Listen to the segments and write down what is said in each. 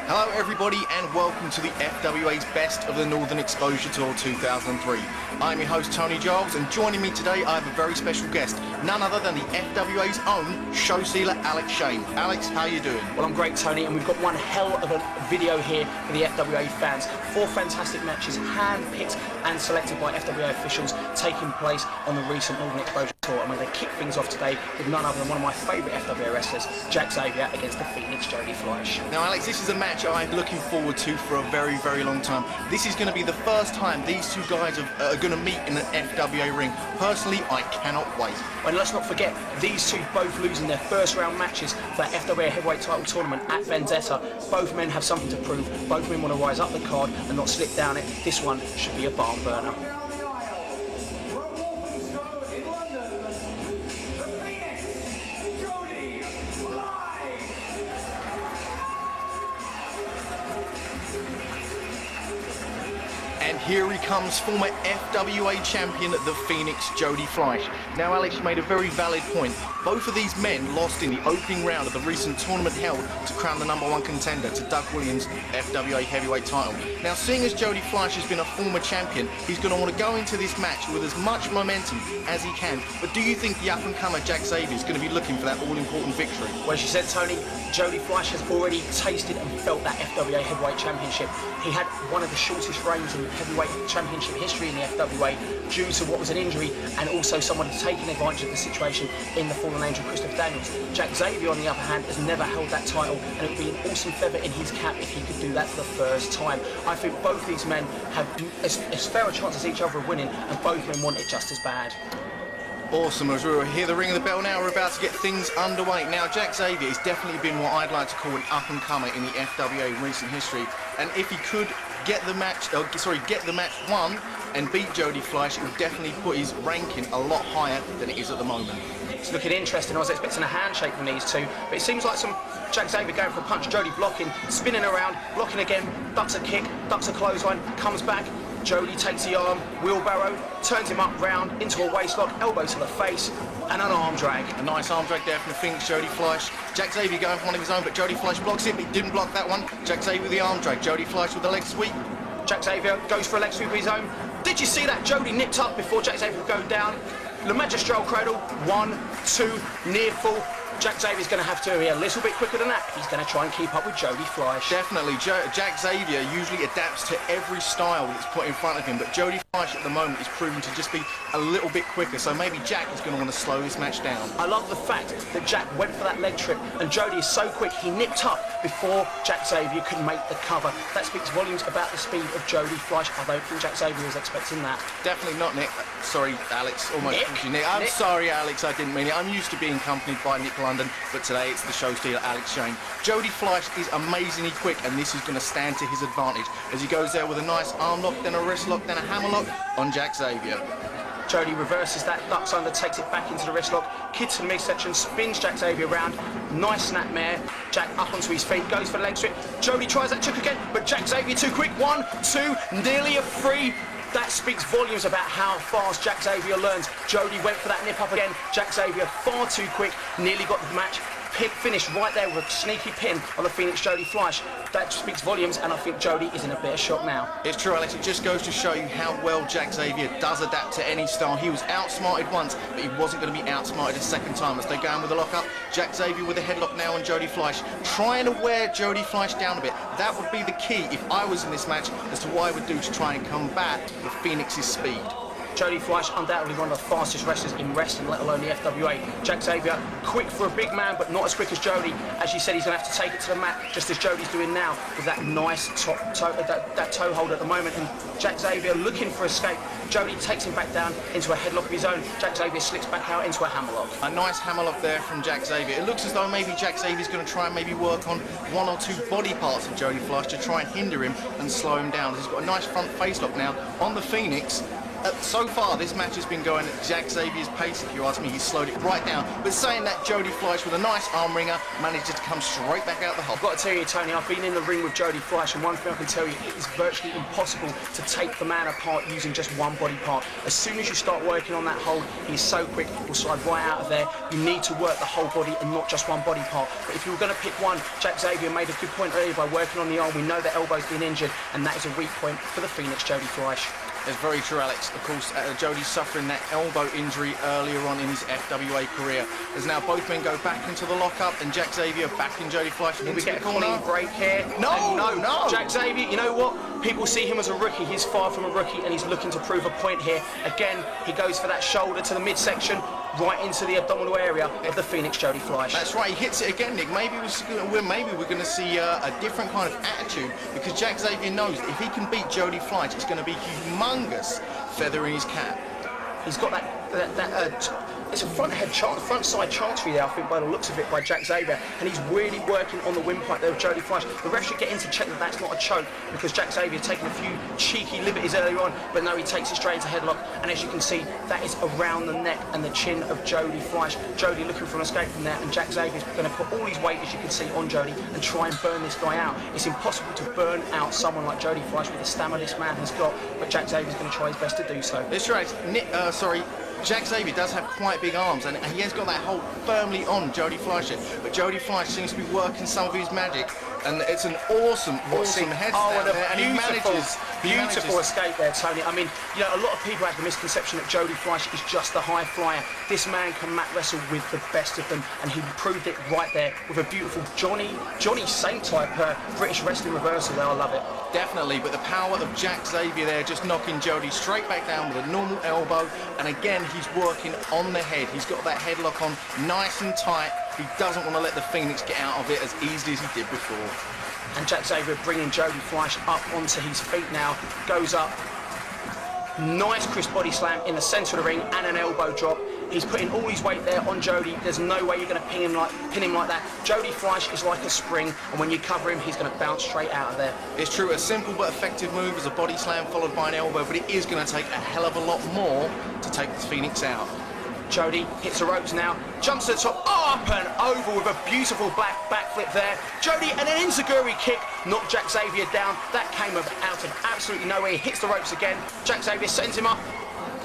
Hello everybody and welcome to the FWA's Best of the Northern Exposure Tour 2003. I'm your host Tony Giles, and joining me today I have a very special guest, none other than the FWA's own show stealer Alex Shane. Alex, how you doing? Well, I'm great, Tony, and we've got one hell of a video here for the FWA fans. 4 fantastic matches hand-picked and selected by FWA officials taking place on the recent Northern Exposure Tour. And we're going to kick things off today with none other than one of my favourite FWA wrestlers, Jack Xavier, against the Phoenix Jody Fleisch. Now Alex, this is a match I'm looking forward to for a very, very long time. This is going to be the first time these two guys are going to meet in an FWA ring. Personally, I cannot wait. And let's not forget, these two both losing their first round matches for the FWA Heavyweight Title Tournament at Vendetta. Both men have something to prove. Both men want to rise up the card and not slip down it. This one should be a barn burner. And here he comes, former FWA champion, the Phoenix Jody Fleisch. Now Alex, you made a very valid point. Both of these men lost in the opening round of the recent tournament held to crown the #1 contender to Doug Williams' FWA heavyweight title. Now, seeing as Jody Fleisch has been a former champion, he's going to want to go into this match with as much momentum as he can. But do you think the up-and-comer Jack Xavier is going to be looking for that all-important victory? Well, as you said, Tony, Jody Fleisch has already tasted and felt that FWA heavyweight championship. He had one of the shortest reigns in heavyweight championship history in the FWA due to what was an injury, and also someone taking advantage of the situation in the fallen angel Christopher Daniels. Jack Xavier, on the other hand, has never held that title, and it would be an awesome feather in his cap if he could do that for the first time. I think both these men have as fair a chance as each other of winning, and both men want it just as bad. Awesome, as we hear the ring of the bell now, we're about to get things underway. Now, Jack Xavier has definitely been what I'd like to call an up-and-comer in the FWA in recent history, and if he could get the match won and beat Jody Fleisch, it would definitely put his ranking a lot higher than it is at the moment. It's looking interesting. I was expecting a handshake from these two, but it seems like some Jack Xavier going for a punch, Jody blocking, spinning around, blocking again, ducks a kick, ducks a clothesline, comes back. Jody takes the arm, wheelbarrow, turns him up round into a waistlock, elbow to the face, and an arm drag. A nice arm drag there from the Phoenix Jody Fleisch. Jack Xavier going for one of his own, but Jody Fleisch blocks it, but he didn't block that one. Jack Xavier with the arm drag, Jody Fleisch with the leg sweep. Jack Xavier goes for a leg sweep of his own. Did you see that? Jody nipped up before Jack Xavier would go down. Le Magistral cradle, 1, 2, near full. Jack Xavier's going to have to be a little bit quicker than that. He's going to try and keep up with Jody Fleisch. Definitely. Jack Xavier usually adapts to every style that's put in front of him, but Jody Fleisch at the moment is proving to just be a little bit quicker, so maybe Jack is going to want to slow this match down. I love the fact that Jack went for that leg trip, and Jody is so quick, he nipped up before Jack Xavier could make the cover. That speaks volumes about the speed of Jody Fleisch. I don't think Jack Xavier was expecting that. Definitely not, Nick. Sorry, Alex. Almost called you Nick. I'm sorry, Alex. I didn't mean it. I'm used to being accompanied by Nick London, but today it's the show stealer Alex Shane. Jody Fleisch is amazingly quick, and this is going to stand to his advantage as he goes there with a nice arm lock, then a wrist lock, then a hammer lock on Jack Xavier. Jody reverses that, ducks under, takes it back into the wrist lock, kicks to the midsection, spins Jack Xavier around. Nice snapmare. Jack up onto his feet, goes for the leg sweep. Jody tries that choke again, but Jack Xavier too quick. 1, 2, nearly a 3. That speaks volumes about how fast Jack Xavier learns. Jody went for that nip up again. Jack Xavier far too quick, nearly got the match. Finished right there with a sneaky pin on the Phoenix Jody Fleisch. That speaks volumes, and I think Jody is in a bit of shock now. It's true, Alex. It just goes to show you how well Jack Xavier does adapt to any style. He was outsmarted once, but he wasn't going to be outsmarted a second time. As they go in with a lock-up, Jack Xavier with a headlock now on Jody Fleisch, trying to wear Jody Fleisch down a bit. That would be the key if I was in this match as to what I would do to try and combat the Phoenix's speed. Jody Fleisch, undoubtedly one of the fastest wrestlers in wrestling, let alone the FWA. Jack Xavier, quick for a big man, but not as quick as Jody. As you said, he's going to have to take it to the mat, just as Jody's doing now, with that nice that toe hold at the moment. And Jack Xavier looking for escape. Jody takes him back down into a headlock of his own. Jack Xavier slips back out into a hammerlock. A nice hammerlock there from Jack Xavier. It looks as though maybe Jack Xavier's going to try and maybe work on 1 or 2 body parts of Jody Fleisch to try and hinder him and slow him down. He's got a nice front face lock now on the Phoenix. So far, this match has been going at Jack Xavier's pace. If you ask me, he's slowed it right down. But saying that, Jody Fleisch, with a nice arm wringer, manages to come straight back out the hole. I've got to tell you, Tony, I've been in the ring with Jody Fleisch, and one thing I can tell you, it is virtually impossible to take the man apart using just one body part. As soon as you start working on that hold, he's so quick, he'll slide right out of there. You need to work the whole body and not just one body part. But if you were going to pick one, Jack Xavier made a good point earlier by working on the arm. We know the elbow's been injured, and that is a weak point for the Phoenix, Jody Fleisch. It's very true, Alex. Of course, Jody's suffering that elbow injury earlier on in his FWA career. As now both men go back into the lockup, and Jack Xavier back in Jody Fleisch into we get the a corner. clean break here. No. Jack Xavier, you know what? People see him as a rookie. He's far from a rookie, and he's looking to prove a point here. Again, he goes for that shoulder to the midsection, right into the abdominal area of the Phoenix, Jody Fleisch. That's right, he hits it again, Nick. Maybe we're going to see a different kind of attitude, because Jack Xavier knows that if he can beat Jody Fleisch, it's going to be humongous feather in his cap. He's got it's a front side chancery there, I think, by the looks of it, by Jack Xavier, and he's really working on the windpipe there with Jody Fleisch. The ref should get in to check that that's not a choke, because Jack Xavier taking a few cheeky liberties earlier on, but no, he takes it straight into headlock, and as you can see, that is around the neck and the chin of Jody Fleisch. Jody looking for an escape from there, and Jack Xavier's going to put all his weight, as you can see, on Jody and try and burn this guy out. It's impossible to burn out someone like Jody Fleisch with the stamina this man has got, but Jack Xavier's going to try his best to do so. That's right. Jack Xavier does have quite big arms, and he has got that hold firmly on Jody Fleisch. But Jody Fleisch seems to be working some of his magic, and it's an awesome headstand there, and he manages. Beautiful escape there, Tony. I mean, you know, a lot of people have the misconception that Jody Fleisch is just a high flyer. This man can mat wrestle with the best of them, and he proved it right there with a beautiful Johnny Saint type British wrestling reversal there. I love it. Definitely, but the power of Jack Xavier there, just knocking Jody straight back down with a normal elbow, and again, he's working on the head. He's got that headlock on nice and tight. He doesn't want to let the Phoenix get out of it as easily as he did before. And Jack Xavier bringing Jody Fleisch up onto his feet now, goes up. Nice crisp body slam in the centre of the ring and an elbow drop. He's putting all his weight there on Jody. There's no way you're going to pin him like that. Jody Fleisch is like a spring, and when you cover him, he's going to bounce straight out of there. It's true, a simple but effective move is a body slam followed by an elbow, but it is going to take a hell of a lot more to take the Phoenix out. Jody hits the ropes now, jumps to the top, up and over with a beautiful backflip there. Jody, and an enziguri kick knocked Jack Xavier down. That came out of absolutely nowhere. He hits the ropes again. Jack Xavier sends him up.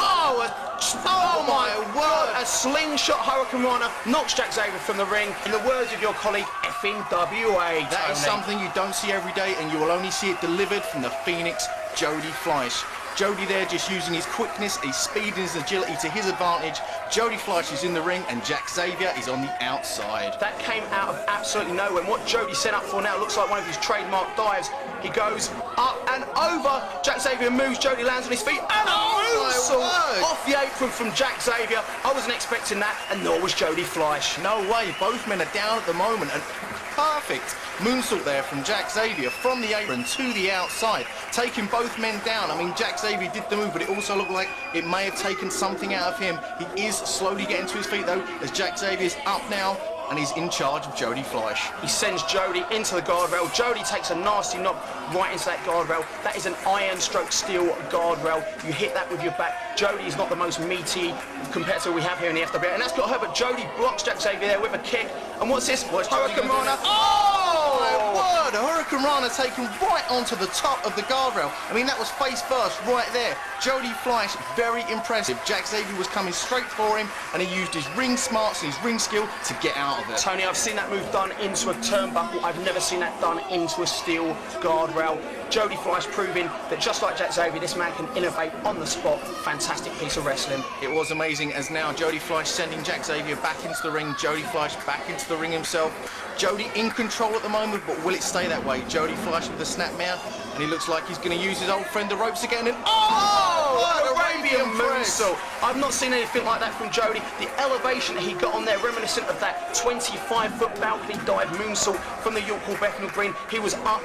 Oh my word! A slingshot Hurricane Rana knocks Jack Xavier from the ring. In the words of your colleague, FWA. That is something you don't see every day, and you will only see it delivered from the Phoenix, Jody Fleisch. Jody there just using his quickness, his speed and his agility to his advantage. Jody Fleisch is in the ring and Jack Xavier is on the outside. That came out of absolutely nowhere. And what Jody set up for now looks like one of his trademark dives. He goes up and over. Jack Xavier moves. Jody lands on his feet. And off the apron from Jack Xavier. I wasn't expecting that, and nor was Jody Fleisch. No way. Both men are down at the moment. And perfect moonsault there from Jack Xavier from the apron to the outside, taking both men down. I mean, Jack Xavier did the move, but it also looked like it may have taken something out of him. He is slowly getting to his feet, though, as Jack Xavier's up now, and he's in charge of Jody Fleisch. He sends Jody into the guardrail. Jody takes a nasty knock right into that guardrail. That is an iron stroke steel guardrail. You hit that with your back. Jody is not the most meaty competitor we have here in the FWA, and that's got her, but Jody blocks Jack Xavier there with a kick. And what's this? Hurricane Rana. Oh my word! A Hurricane Rana taken right onto the top of the guardrail. I mean, that was face first right there. Jody Fleisch, very impressive. Jack Xavier was coming straight for him, and he used his ring smarts and his ring skill to get out of it. Tony, I've seen that move done into a turnbuckle. I've never seen that done into a steel guardrail. Jody Fleisch proving that just like Jack Xavier, this man can innovate on the spot. Fantastic piece of wrestling. It was amazing, as now Jody Fleisch sending Jack Xavier back into the ring. Jody Fleisch back into the ring himself. Jody in control at the moment, but will it stay that way? Jody Fleisch with the snapmare, and he looks like he's going to use his old friend the ropes again. And Arabian moonsault. I've not seen anything like that from Jody. The elevation that he got on there, reminiscent of that 25-foot balcony dive moonsault from the York Hall Bethnal Green. He was up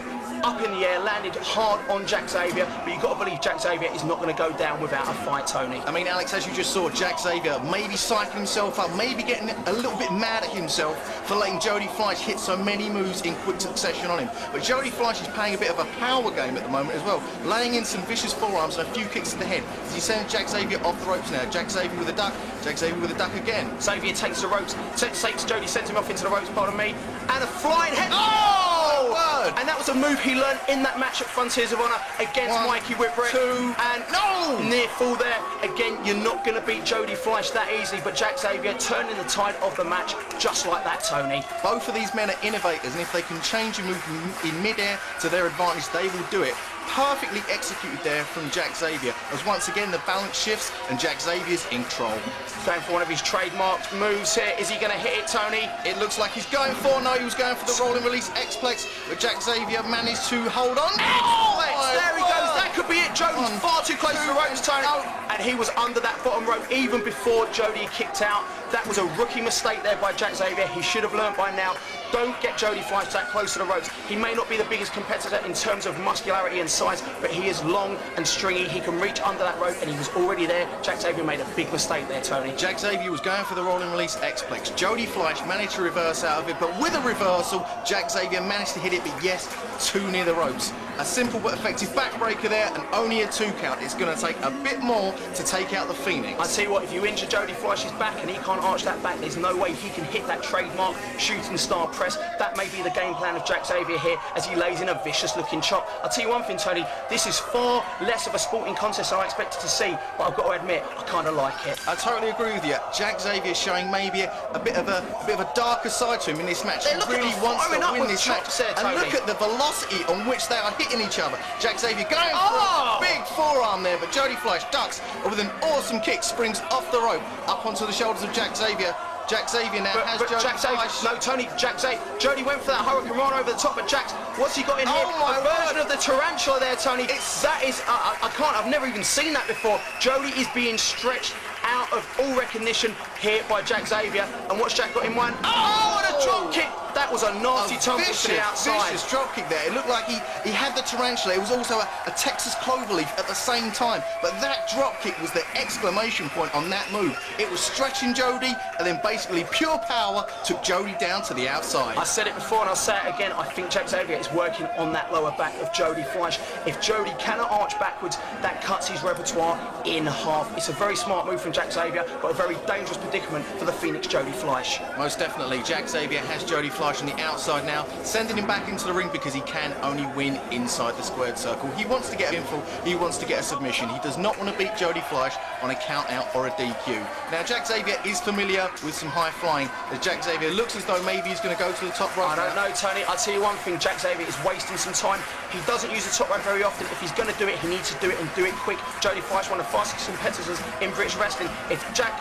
in the air, landed hard on Jack Xavier, but you've got to believe Jack Xavier is not going to go down without a fight, Tony. I mean, Alex, as you just saw, Jack Xavier maybe psyching himself up, maybe getting a little bit mad at himself for letting Jody Fleisch hit so many moves in quick succession on him. But Jody Fleisch is playing a bit of a power game at the moment as well, laying in some vicious forearms and a few kicks to the head as he sends Jack Xavier off the ropes now. Jack Xavier with a duck. Jack Xavier with a duck again. Xavier takes the ropes, takes Jody, sends him off into the ropes, pardon me, and a flying head. Oh, word! And that was a move he learned in that match at Frontiers of Honor against Mikey Whipwreck. 2, and no! Near fall there. Again, you're not going to beat Jody Fleisch that easily, but Jack Xavier turning the tide of the match just like that, Tony. Both of these men are innovators, and if they can change a move in mid-air to their advantage, they will do it. Perfectly executed there from Jack Xavier, as once again the balance shifts and Jack Xavier's in control. Going for one of his trademarked moves here. Is he going to hit it, Tony? It looks like he's going for, no, he was going for the rolling release X-Plex, but Jack Xavier managed to hold on. X-Plex, there he goes, that could be it. Jody's far too close to the ropes, Tony. And he was under that bottom rope even before Jody kicked out. That was a rookie mistake there by Jack Xavier. He should have learned by now. Don't get Jody Fleisch that close to the ropes. He may not be the biggest competitor in terms of muscularity and size, but he is long and stringy. He can reach under that rope, and he was already there. Jack Xavier made a big mistake there, Tony. Jack Xavier was going for the rolling release X-Plex. Jody Fleisch managed to reverse out of it, but with a reversal, Jack Xavier managed to hit it, but yes, too near the ropes. A simple but effective backbreaker there, and only a 2 count. It's going to take a bit more to take out the Phoenix. I tell you what, if you injure Jody Fleisch's back and he can't arch that back, there's no way he can hit that trademark shooting star press. That may be the game plan of Jack Xavier here as he lays in a vicious-looking chop. I'll tell you one thing, Tony, this is far less of a sporting contest than I expected to see, but I've got to admit, I kind of like it. I totally agree with you. Jack Xavier showing maybe a bit of a darker side to him in this match. He really wants to win this match. And look at the velocity on which they are hitting each other. Jack Xavier going for a big forearm there, but Jody Fleisch ducks with an awesome kick, springs off the rope, up onto the shoulders of Jack Xavier. Jack Xavier now has Jody Jack Xavier, Fleisch. no, Tony, Jack Xavier. Jody went for that Hurricane Run over the top, but Jack's, what's he got in here? A version of the tarantula there, Tony. I've never even seen that before. Jody is being stretched out of all recognition here by Jack Xavier. And what's Jack got in one? Oh, and a drop kick. That was a nasty tumble to the outside. Vicious drop kick there. It looked like he had the tarantula. It was also a Texas cloverleaf at the same time. But that drop kick was the exclamation point on that move. It was stretching Jody, and then basically pure power took Jody down to the outside. I said it before and I'll say it again. I think Jack Xavier is working on that lower back of Jody Fleisch. If Jody cannot arch backwards, that cuts his repertoire in half. It's a very smart move from Jack Xavier, but a very dangerous predicament for the Phoenix Jody Fleisch. Most definitely. Jack Xavier has Jody Fleisch on the outside now, sending him back into the ring because he can only win inside the squared circle. He wants to get a pinfall, he wants to get a submission. He does not want to beat Jody Fleisch on a count out or a DQ. Now Jack Xavier is familiar with some high flying, as Jack Xavier looks as though maybe he's going to go to the top rope. I don't know, Tony. I'll tell you one thing, Jack Xavier is wasting some time. He doesn't use the top rope very often. If he's going to do it, he needs to do it and do it quick. Jody Fleisch, one of the fastest competitors in British wrestling. If Jack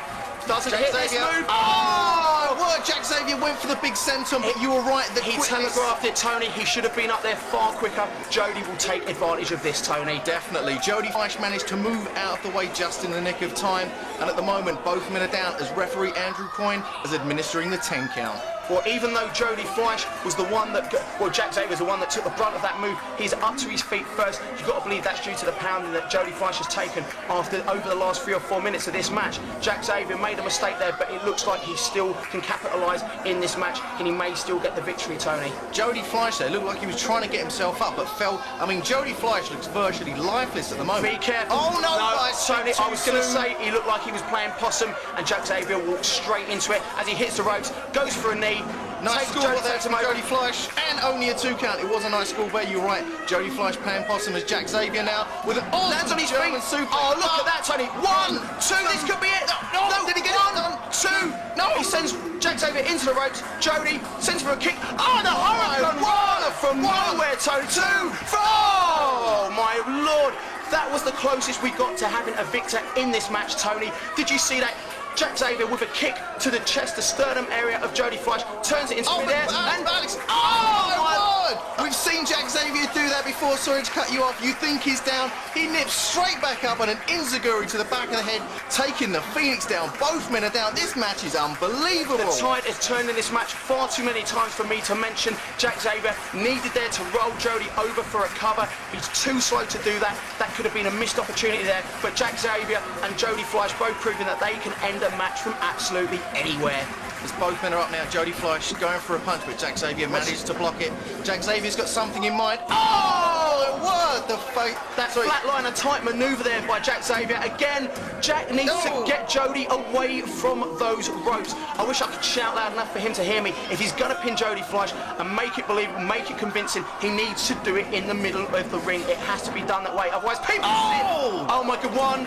doesn't hit this move... Oh, what? Jack Xavier went for the big senton, but you were right. He telegraphed it, Tony. He should have been up there far quicker. Jody will take advantage of this, Tony. Definitely. Jody Fleisch managed to move out of the way just in the nick of time, and at the moment, both men are down as referee Andrew Coyne is administering the 10 count. Well, even though Jody Fleisch was the one that, Jack Xavier was the one that took the brunt of that move, he's up to his feet first. You've got to believe that's due to the pounding that Jody Fleisch has taken over the last 3 or 4 minutes of this match. Jack Xavier made a mistake there, but it looks like he still can capitalise in this match, and he may still get the victory, Tony. Jody Fleisch there looked like he was trying to get himself up, but fell. I mean, Jody Fleisch looks virtually lifeless at the moment. Be careful. Oh, no, Tony, I was going to say he looked like he was playing possum, and Jack Xavier walked straight into it as he hits the ropes, goes for a knee. Nice score there from Jody Fleisch, and only a 2 count. It was a nice score there, you're right. Jody Fleisch playing possum as Jack Xavier now with an lands on his German feet. suplex. Oh, look at that, Tony. 1, 2, this could be it. No, did he get it? 1, 2. No, he sends Jack Xavier into the ropes. Jody sends for a kick. Oh, the Hurricane Rana from nowhere, Tony. 2, 4. Oh, my Lord. That was the closest we got to having a victor in this match, Tony. Did you see that? Jack Xavier with a kick to the chest, the sternum area of Jody Fleisch, turns it into midair, and Alex, my word! We've seen Jack Xavier do that before. Sorry to cut you off. You think he's down? He nips straight back up on an enziguri to the back of the head, taking the Phoenix down. Both men are down. This match is unbelievable. The tide has turned in this match far too many times for me to mention. Jack Xavier needed there to roll Jody over for a cover. He's too slow to do that. That could have been a missed opportunity there. But Jack Xavier and Jody Fleisch both proving that they can end a match from absolutely anywhere. As both men are up now, Jody Fleisch going for a punch, but Jack Xavier managed to block it. Jack Xavier's got something in mind. Oh, it worked! the fake. That flatliner type manoeuvre there by Jack Xavier. Again, Jack needs to get Jody away from those ropes. I wish I could shout loud enough for him to hear me. If he's going to pin Jody Fleisch and make it believable, make it convincing, he needs to do it in the middle of the ring. It has to be done that way. Otherwise, people oh my God, 1, 2, 3.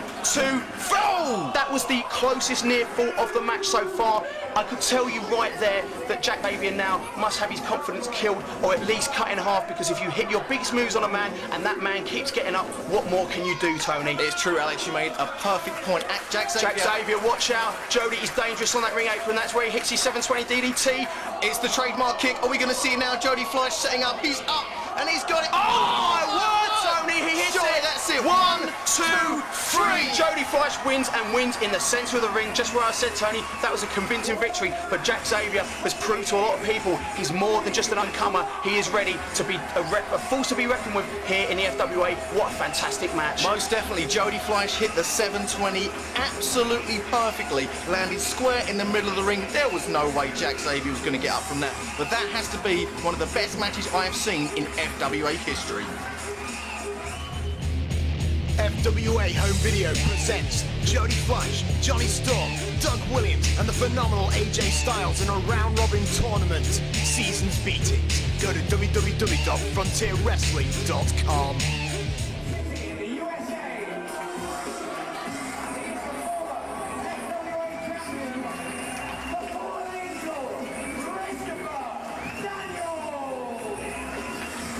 That was the closest near fall of the match so far. I could tell you right there that Jack Xavier now must have his confidence killed, or at least cut in half, because if you hit your biggest moves on a man and that man keeps getting up, what more can you do, Tony? It's true, Alex, you made a perfect point at Jack Xavier. Jack Xavier, watch out. Jody is dangerous on that ring apron. That's where he hits his 720 DDT. It's the trademark kick. Are we going to see it now? Jody Fleisch setting up. He's up and he's got it. Oh my word, Tony, he hits it. That's it. 1, 2, 3. Jody Fleisch wins, and wins in the centre of the ring. Just where I said, Tony, that was a convincing victory. But Jack Xavier has proved to a lot of people he's more than just an uncomer. He is ready to be a force to be reckoned with here in the FWA. What a fantastic match. Most definitely. Jody Fleisch hit the 720 absolutely perfectly. Landed square in the middle of the ring. There was no way Jack Xavier was going to get up from that. But that has to be one of the best matches I have seen in FWA history. FWA Home Video presents Jody Fleisch, Johnny Storm, Doug Williams and the phenomenal AJ Styles in a round-robin tournament. Seasons beatings. Go to www.frontierwrestling.com.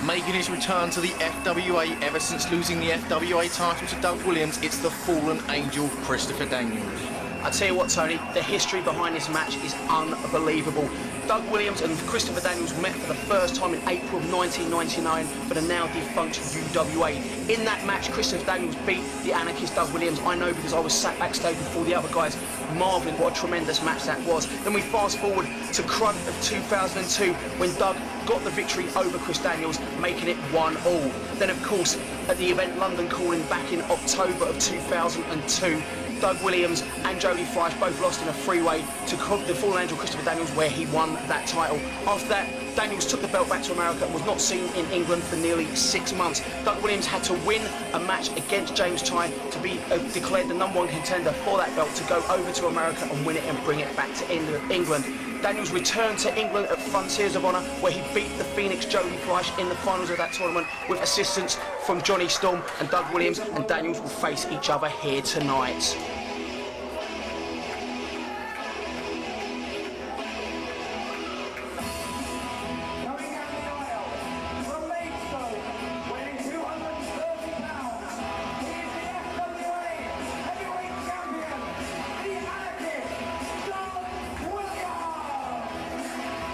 Making his return to the FWA ever since losing the FWA title to Doug Williams, it's the fallen angel, Christopher Daniels. I tell you what, Tony, the history behind this match is unbelievable. Doug Williams and Christopher Daniels met for the first time in April of 1999 for the now defunct UWA. In that match, Christopher Daniels beat the anarchist Doug Williams. I know because I was sat backstage with all the other guys, marvelling what a tremendous match that was. Then we fast forward to Crud of 2002 when Doug got the victory over Chris Daniels, making it 1-1. Then, of course, at the event London Calling back in October of 2002, Doug Williams and Jody Fleisch both lost in a freeway to the fallen angel Christopher Daniels, where he won that title. After that, Daniels took the belt back to America and was not seen in England for nearly 6 months. Doug Williams had to win a match against James Tye to be declared the #1 contender for that belt, to go over to America and win it and bring it back to England. Daniels returned to England at Frontiers of Honor, where he beat the Phoenix Jody Fleisch in the finals of that tournament with assistance from Johnny Storm and Doug Williams, and Daniels will face each other here tonight.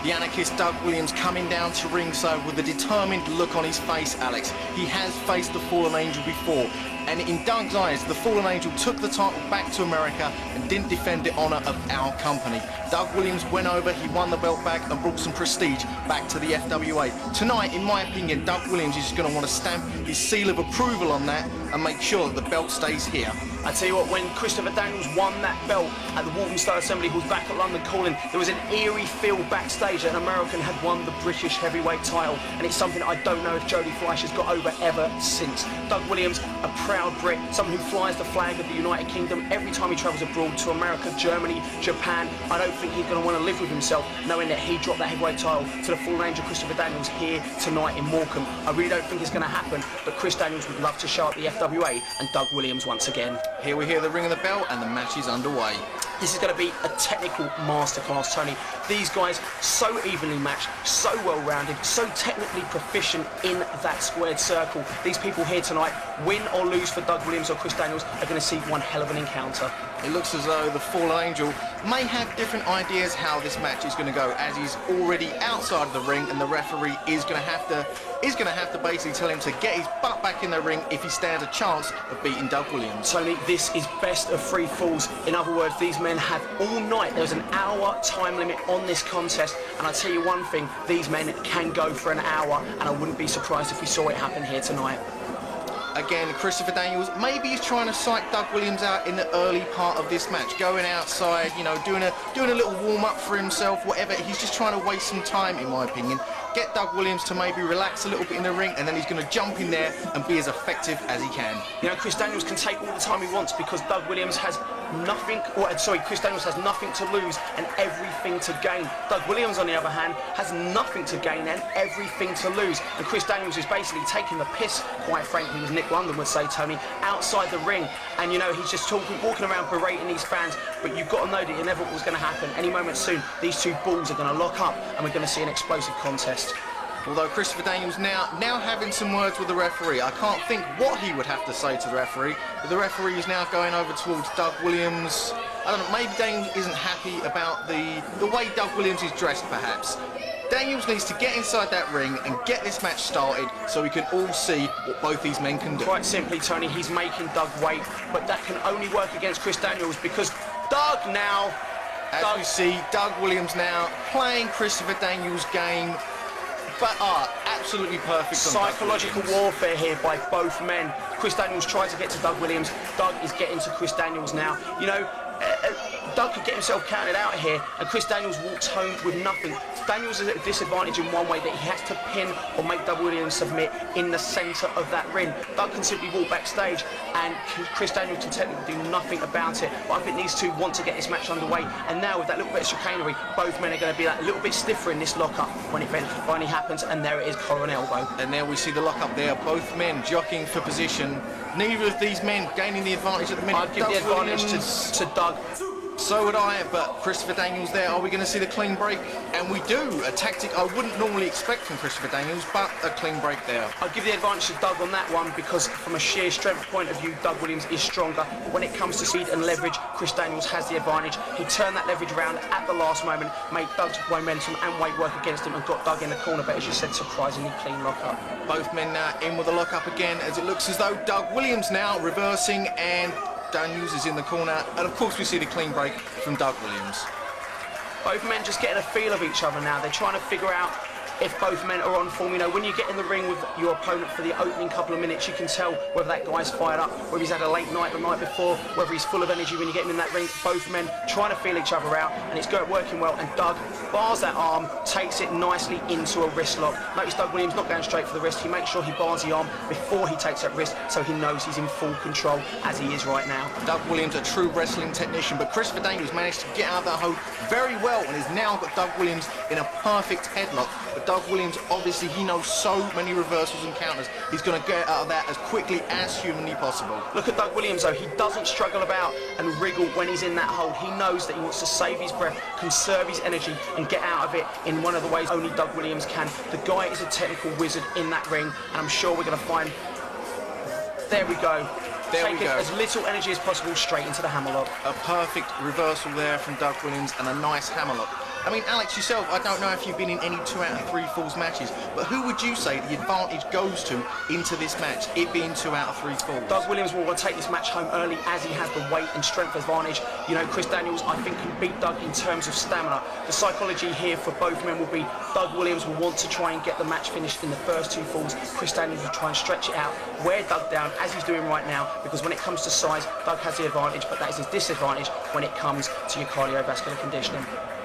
The anarchist Doug Williams coming down to ringside with a determined look on his face, Alex. He has faced the Fallen Angel before, and in Doug's eyes, the Fallen Angel took the title back to America and didn't defend the honour of our company. Doug Williams went over, he won the belt back and brought some prestige back to the FWA. Tonight, in my opinion, Doug Williams is going to want to stamp his seal of approval on that and make sure that the belt stays here. I tell you what, when Christopher Daniels won that belt at the Walthamstow Assembly Halls back at London Calling, there was an eerie feel backstage that an American had won the British heavyweight title, and it's something I don't know if Jody Fleisch has got over ever since. Doug Williams, a proud Brit, someone who flies the flag of the United Kingdom every time he travels abroad to America, Germany, Japan. I don't think he's going to want to live with himself knowing that he dropped that heavyweight title to the Fallen Angel Christopher Daniels here tonight in Morecambe. I really don't think it's going to happen, but Chris Daniels would love to show up the FWA and Doug Williams once again. Here we hear the ring of the bell and the match is underway. This is going to be a technical masterclass, Tony. These guys so evenly matched, so well-rounded, so technically proficient in that squared circle. These people here tonight, win or lose for Doug Williams or Chris Daniels, are going to see one hell of an encounter. It looks as though the Fallen Angel may have different ideas how this match is going to go, as he's already outside of the ring and the referee is going to have to basically tell him to get his butt back in the ring if he stands a chance of beating Doug Williams. Tony, this is best of 3 falls. In other words, these men have all night. There's an hour time limit on this contest, and I tell you one thing, these men can go for an hour, and I wouldn't be surprised if we saw it happen here tonight. Again, Christopher Daniels, maybe he's trying to psych Doug Williams out in the early part of this match, going outside, you know, doing a little warm-up for himself, whatever. He's just trying to waste some time, in my opinion. get Doug Williams to maybe relax a little bit in the ring, and then he's going to jump in there and be as effective as he can. You know, Chris Daniels can take all the time he wants because Doug Williams has Chris Daniels has nothing to lose and everything to gain. Doug Williams, on the other hand, has nothing to gain and everything to lose. And Chris Daniels is basically taking the piss, quite frankly, as Nick London would say, Tony, outside the ring. And, you know, he's just walking around berating these fans. But you've got to know that the inevitable is going to happen. Any moment soon, these two bulls are going to lock up and we're going to see an explosive contest. Although Christopher Daniels now having some words with the referee. I can't think what he would have to say to the referee. But the referee is now going over towards Doug Williams. I don't know, maybe Daniels isn't happy about the way Doug Williams is dressed, perhaps. Daniels needs to get inside that ring and get this match started so we can all see what both these men can do. Quite simply, Tony, he's making Doug wait, but that can only work against Chris Daniels because Doug now... As we see, Doug Williams now playing Christopher Daniels' game, but absolutely perfect. Psychological warfare here by both men. Chris Daniels tries to get to Doug Williams. Doug is getting to Chris Daniels now. You know, Doug could get himself counted out here, and Chris Daniels walks home with nothing. Daniels is at a disadvantage in one way, that he has to pin or make Doug Williams submit in the centre of that ring. Doug can simply walk backstage, and Chris Daniels can technically do nothing about it. But I think these two want to get this match underway, and now with that little bit of chicanery, both men are going to be that little bit stiffer in this lock-up when it finally happens, and there it is, collar and elbow. And there we see the lock-up there, both men jockeying for position. Neither of these men gaining the advantage at the minute. I'd give the advantage to Doug. So would I, but Christopher Daniels there, are we going to see the clean break? And we do, a tactic I wouldn't normally expect from Christopher Daniels, but a clean break there. I'd give the advantage to Doug on that one because from a sheer strength point of view, Doug Williams is stronger. But when it comes to speed and leverage, Chris Daniels has the advantage. He turned that leverage around at the last moment, made Doug's momentum and weight work against him and got Doug in the corner, but as you said, surprisingly clean lock-up. Both men now in with a lock-up again, as it looks as though Doug Williams now reversing and Daniels is in the corner, and of course we see the clean break from Doug Williams. Both men just getting a feel of each other now. They're trying to figure out if both men are on form. You know, when you get in the ring with your opponent for the opening couple of minutes, you can tell whether that guy's fired up, whether he's had a late night the night before, whether he's full of energy when you get him in that ring. Both men trying to feel each other out, and it's working well, and Doug bars that arm, takes it nicely into a wrist lock. Notice Doug Williams not going straight for the wrist. He makes sure he bars the arm before he takes that wrist, so he knows he's in full control, as he is right now. Doug Williams, a true wrestling technician, but Christopher Daniels managed to get out of that hold very well, and has now got Doug Williams in a perfect headlock. But Doug Williams, obviously, he knows so many reversals and counters. He's going to get out of that as quickly as humanly possible. Look at Doug Williams, though. He doesn't struggle about and wriggle when he's in that hold. He knows that he wants to save his breath, conserve his energy, and get out of it in one of the ways only Doug Williams can. The guy is a technical wizard in that ring, and I'm sure we're going to find... There we go. Taking as little energy as possible straight into the hammerlock. A perfect reversal there from Doug Williams and a nice hammerlock. I mean, Alex, yourself, I don't know if you've been in any 2 out of 3 falls matches, but who would you say the advantage goes to into this match, it being 2 out of 3 falls? Doug Williams will want to take this match home early as he has the weight and strength advantage. You know, Chris Daniels, I think, can beat Doug in terms of stamina. The psychology here for both men will be Doug Williams will want to try and get the match finished in the first 2 falls. Chris Daniels will try and stretch it out, wear Doug down, as he's doing right now, because when it comes to size, Doug has the advantage, but that is his disadvantage when it comes to your cardiovascular conditioning.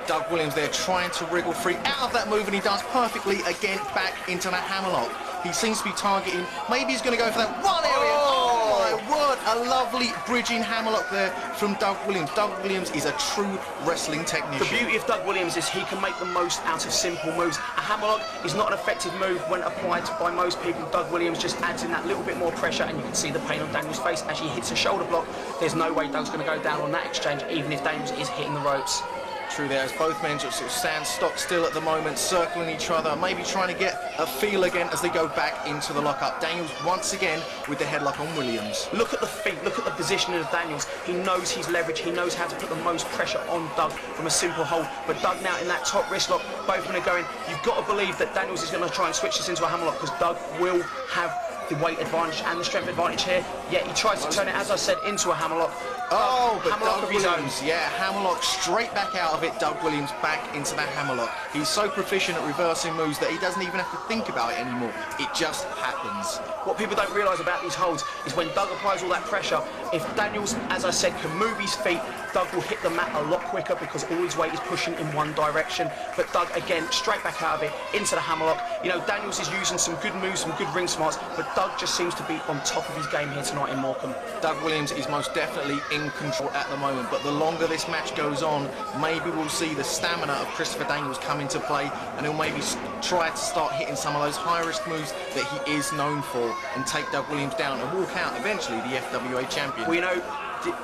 Doug Williams there trying to wriggle free out of that move, and he does perfectly again back into the hammerlock. He seems to be targeting, maybe he's going to go for that one area. Oh my word, a lovely bridging hammerlock there from Doug Williams. Doug Williams is a true wrestling technician. The beauty of Doug Williams is he can make the most out of simple moves. A hammerlock is not an effective move when applied by most people. Doug Williams just adds in that little bit more pressure, and you can see the pain on Daniels' face as he hits a shoulder block. There's no way Doug's going to go down on that exchange, even if Daniels is hitting the ropes. True there, as both men just sort of stand stock still at the moment, circling each other, maybe trying to get a feel again as they go back into the lock-up. Daniels once again with the headlock on Williams. Look at the feet, look at the positioning of Daniels. He knows his leverage, he knows how to put the most pressure on Doug from a simple hold. But Doug now in that top wrist lock, both men are going. You've got to believe that Daniels is going to try and switch this into a hammerlock, because Doug will have the weight advantage and the strength advantage here, yet he tries to turn it, as I said, into a hammerlock. Oh, but hammerlock Doug of his own. Williams, yeah, hammerlock straight back out of it. Doug Williams back into that hammerlock. He's so proficient at reversing moves that he doesn't even have to think about it anymore. It just happens. What people don't realise about these holds is when Doug applies all that pressure, if Daniels, as I said, can move his feet, Doug will hit the mat a lot quicker because all his weight is pushing in one direction. But Doug, again, straight back out of it, into the hammerlock. You know, Daniels is using some good moves, some good ring smarts, but Doug just seems to be on top of his game here tonight in Morecambe. Doug Williams is most definitely in control at the moment, but the longer this match goes on, maybe we'll see the stamina of Christopher Daniels come into play, and he'll maybe try to start hitting some of those high-risk moves that he is known for and take Doug Williams down and walk out eventually the FWA champion. Well, you know,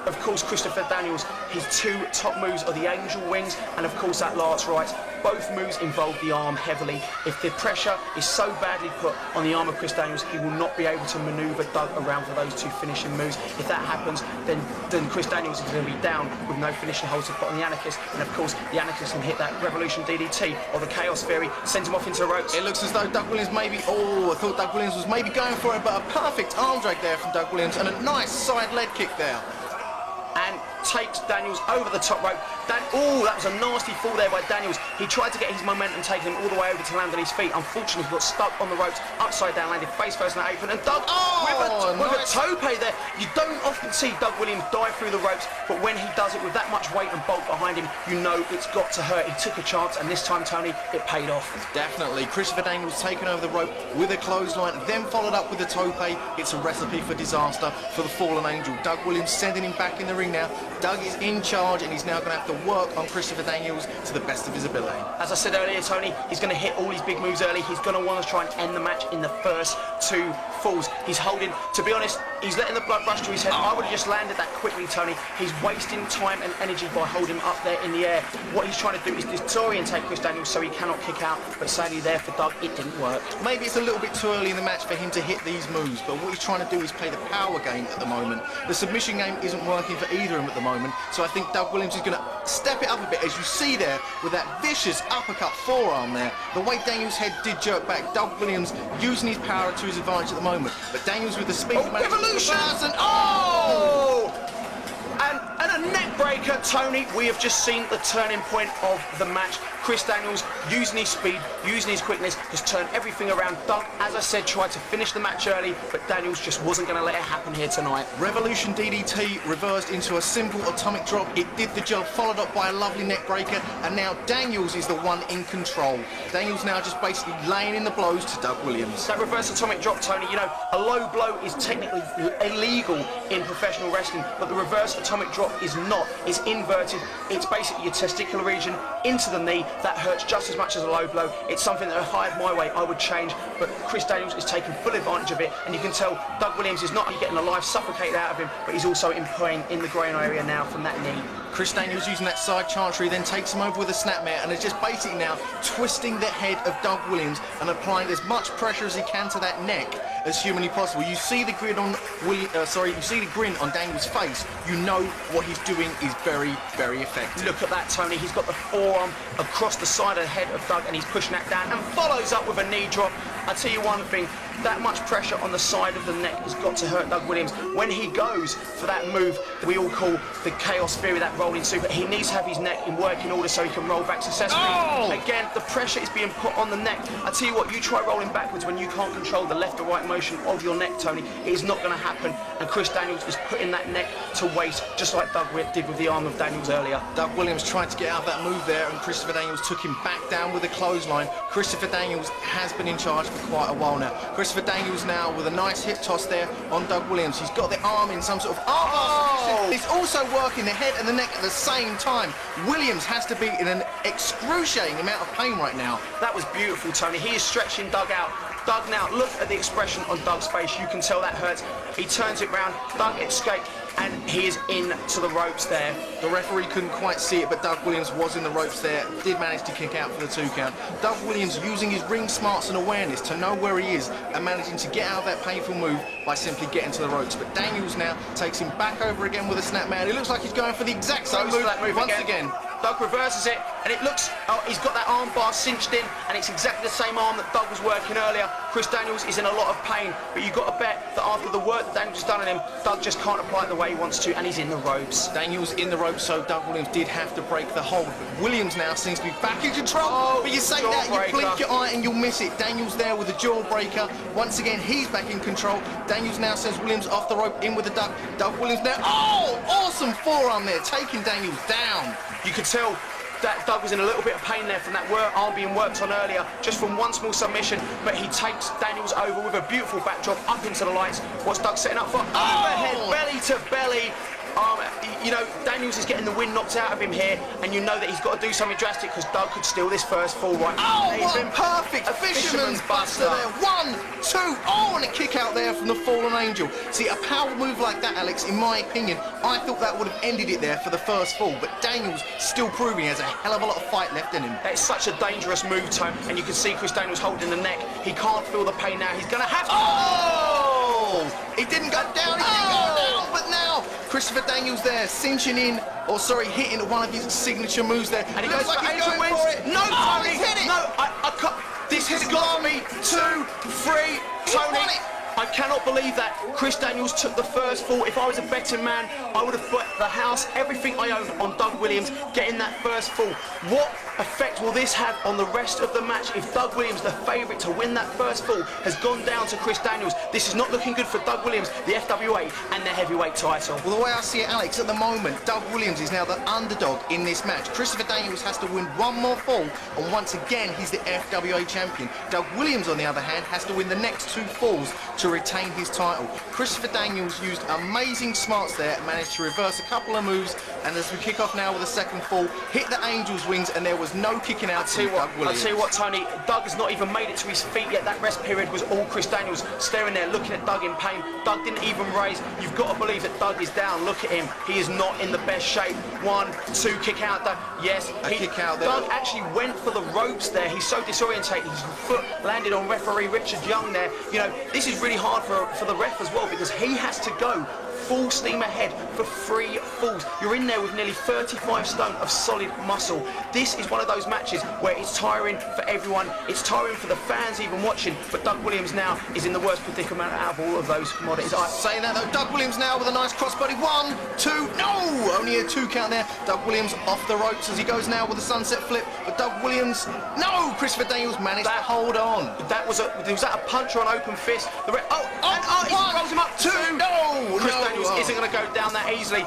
of course, Christopher Daniels, his two top moves are the angel wings and, of course, that Lance right. Both moves involve the arm heavily. If the pressure is so badly put on the arm of Chris Daniels, he will not be able to manoeuvre Doug around for those two finishing moves. If that happens, then Chris Daniels is going to be down with no finishing holds to put on the Anarchist. And, of course, the Anarchist can hit that Revolution DDT or the Chaos Theory, sends him off into the ropes. It looks as though Doug Williams maybe... Oh, I thought Doug Williams was maybe going for it, but a perfect arm drag there from Doug Williams and a nice side leg kick there. And takes Daniels over the top rope. Oh, that was a nasty fall there by Daniels. He tried to get his momentum, taking him all the way over to land on his feet. Unfortunately, he got stuck on the ropes, upside down, landed face first in that apron. And Doug, with a tope there. You don't often see Doug Williams dive through the ropes, but when he does it with that much weight and bulk behind him, you know it's got to hurt. He took a chance, and this time, Tony, it paid off. Definitely. Christopher Daniels taken over the rope with a clothesline, then followed up with a tope. It's a recipe for disaster for the fallen angel. Doug Williams sending him back in the ring now. Doug is in charge, and he's now going to have to work on Christopher Daniels to the best of his ability. As I said earlier, Tony, he's going to hit all his big moves early. He's going to want to try and end the match in the first two falls. He's holding, to be honest, he's letting the blood rush to his head. I would have just landed that quickly, Tony. He's wasting time and energy by holding him up there in the air. What he's trying to do is disorientate Chris Daniels so he cannot kick out, but sadly there for Doug, it didn't work. Maybe it's a little bit too early in the match for him to hit these moves, but what he's trying to do is play the power game at the moment. The submission game isn't working for either of them at the moment, so I think Doug Williams is going to step it up a bit, as you see there with that vicious uppercut forearm there. The way Daniels' head did jerk back, Doug Williams using his power to his advantage at the moment, but Daniels with the speed... Revolution! And a neck breaker, Tony. We have just seen the turning point of the match. Chris Daniels, using his speed, using his quickness, has turned everything around. Doug, as I said, tried to finish the match early, but Daniels just wasn't going to let it happen here tonight. Revolution DDT reversed into a simple atomic drop. It did the job, followed up by a lovely neck breaker, and now Daniels is the one in control. Daniels now just basically laying in the blows to Doug Williams. That reverse atomic drop, Tony, you know, a low blow is technically illegal in professional wrestling, but the reverse atomic drop is not. It's inverted. It's basically your testicular region into the knee. That hurts just as much as a low blow. It's something that if I had my way, I would change, but Chris Daniels is taking full advantage of it, and you can tell Doug Williams is not only getting the life suffocated out of him, but he's also in pain in the groin area now from that knee. Chris Daniels using that side chancery, then takes him over with a snapmare and is just basically now twisting the head of Doug Williams and applying as much pressure as he can to that neck as humanly possible. You see the grin on you see the grin on Daniels' face. You know what he's doing is very, very effective. Look at that, Tony. He's got the forearm across the side of the head of Doug, and he's pushing that down and follows up with a knee drop. I'll tell you one thing, that much pressure on the side of the neck has got to hurt Doug Williams. When he goes for that move that we all call the Chaos Theory, that rolling super, he needs to have his neck in working order so he can roll back successfully. Oh! Again, the pressure is being put on the neck. I tell you what, you try rolling backwards when you can't control the left or right motion of your neck, Tony. It is not going to happen, and Chris Daniels is putting that neck to waste, just like Doug did with the arm of Daniels earlier. Doug Williams tried to get out of that move there, and Christopher Daniels took him back down with a clothesline. Christopher Daniels has been in charge for quite a while now. Christopher Daniels now with a nice hip toss there on Doug Williams. He's got the arm in some sort of arm. He's also working the head and the neck at the same time. Williams has to be in an excruciating amount of pain right now. That was beautiful, Tony. He is stretching Doug out. Doug now, look at the expression on Doug's face. You can tell that hurts. He turns it round. Doug escaped, and he is into the ropes there. The referee couldn't quite see it, but Doug Williams was in the ropes there, did manage to kick out for the 2 count. Doug Williams using his ring smarts and awareness to know where he is and managing to get out of that painful move by simply getting to the ropes. But Daniels now takes him back over again with a snapmare. It looks like he's going for the exact same move once again. Doug reverses it. And it looks, oh, he's got that arm bar cinched in, and it's exactly the same arm that Doug was working earlier. Chris Daniels is in a lot of pain, but you've got to bet that after the work that Daniels has done on him, Doug just can't apply it the way he wants to, and he's in the ropes. Daniels in the ropes, so Doug Williams did have to break the hold. But Williams now seems to be back in control. Oh, but you say that, you blink your eye and you'll miss it. Daniels there with the jawbreaker. Once again, he's back in control. Daniels now sends Williams off the rope, in with the duck. Doug Williams there. Oh, awesome forearm there, taking Daniels down. You could tell that Doug was in a little bit of pain there from that arm being worked on earlier, just from one small submission, but he takes Daniels over with a beautiful backdrop up into the lights. What's Doug setting up for? Overhead, belly to belly. You know, Daniels is getting the wind knocked out of him here, and you know that he's got to do something drastic because Doug could steal this first fall right. Oh, what a perfect fisherman's buster there. 1, 2, oh, and a kick out there from the fallen angel. See, a power move like that, Alex, in my opinion, I thought that would have ended it there for the first fall, but Daniels still proving he has a hell of a lot of fight left in him. It's such a dangerous move, Tone, and you can see Chris Daniels holding the neck. He can't feel the pain now. He's going to have to... Oh! He didn't go down, he didn't go down, but now Christopher Daniels there, cinching in, or sorry, hitting one of his signature moves there. And he goes for angel wins. No, Tony, he's hit it. No, I can't. This has got me 2, 3, Tony. I cannot believe that Chris Daniels took the first fall. If I was a betting man, I would have put the house, everything I own, on Doug Williams getting that first fall. What effect will this have on the rest of the match if Doug Williams, the favourite to win that first fall, has gone down to Chris Daniels? This is not looking good for Doug Williams, the FWA and the heavyweight title. Well, the way I see it, Alex, at the moment, Doug Williams is now the underdog in this match. Christopher Daniels has to win one more fall, and once again, he's the FWA champion. Doug Williams, on the other hand, has to win the next 2 falls to retain his title. Christopher Daniels used amazing smarts there, managed to reverse a couple of moves, and as we kick off now with a second fall, hit the Angel's wings, and there was no kicking out to Doug Williams. I'll tell you what, Tony, Doug has not even made it to his feet yet. That rest period was all Chris Daniels staring there, looking at Doug in pain. Doug didn't even raise. You've got to believe that Doug is down. Look at him. He is not in the best shape. 1, 2, kick out, Doug. Yes, kick out there. Doug actually went for the ropes there. He's so disorientated. His foot landed on referee Richard Young there. You know, this is really hard for the ref as well, because he has to go full steam ahead for 3 falls. You're in there with nearly 35 stone of solid muscle. This is one of those matches where it's tiring for everyone. It's tiring for the fans even watching, but Doug Williams now is in the worst predicament out of all of those commodities. Saying that though, Doug Williams now with a nice crossbody. 1, 2, no! Only a 2 count there. Doug Williams off the ropes as he goes now with a sunset flip, but Doug Williams, no! Christopher Daniels managed to hold on. Was that a punch or an open fist? The he rolls him up. 2, no! Chris Daniels isn't going to go down that easily,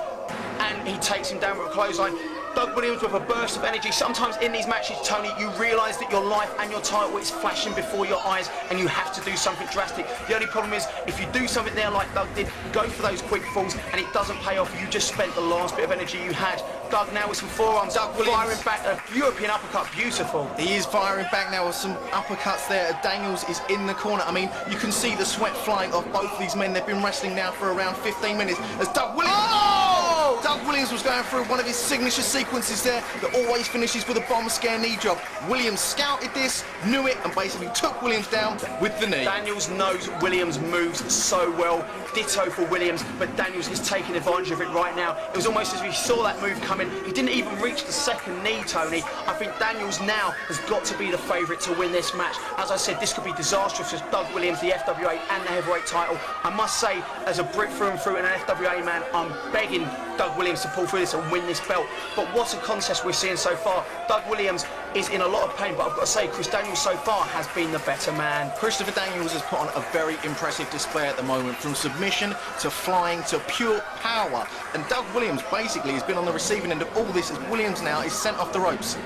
and he takes him down with a clothesline. Doug Williams with a burst of energy. Sometimes in these matches, Tony, you realise that your life and your title is flashing before your eyes, and you have to do something drastic. The only problem is, if you do something there like Doug did, go for those quick falls, and it doesn't pay off. You just spent the last bit of energy you had. Doug now with some forearms. Doug firing back a European uppercut. Beautiful. He is firing back now with some uppercuts there. Daniels is in the corner. I mean, you can see the sweat flying off both these men. They've been wrestling now for around 15 minutes as Doug Williams... Oh! Doug Williams was going through one of his signature sequences there that always finishes with a bomb scare knee drop. Williams scouted this, knew it, and basically took Williams down with the knee. Daniels knows Williams moves so well. Ditto for Williams, but Daniels is taking advantage of it right now. It was almost as if he saw that move coming. He didn't even reach the second knee, Tony. I think Daniels now has got to be the favourite to win this match. As I said, this could be disastrous for Doug Williams, the FWA and the heavyweight title. I must say, as a Brit through and through and an FWA man, I'm begging Doug Williams to pull through this and win this belt. But what a contest we're seeing so far. Doug Williams is in a lot of pain, but I've got to say, Chris Daniels so far has been the better man. Christopher Daniels has put on a very impressive display at the moment, from submission to flying to pure power. And Doug Williams basically has been on the receiving end of all this, as Williams now is sent off the ropes.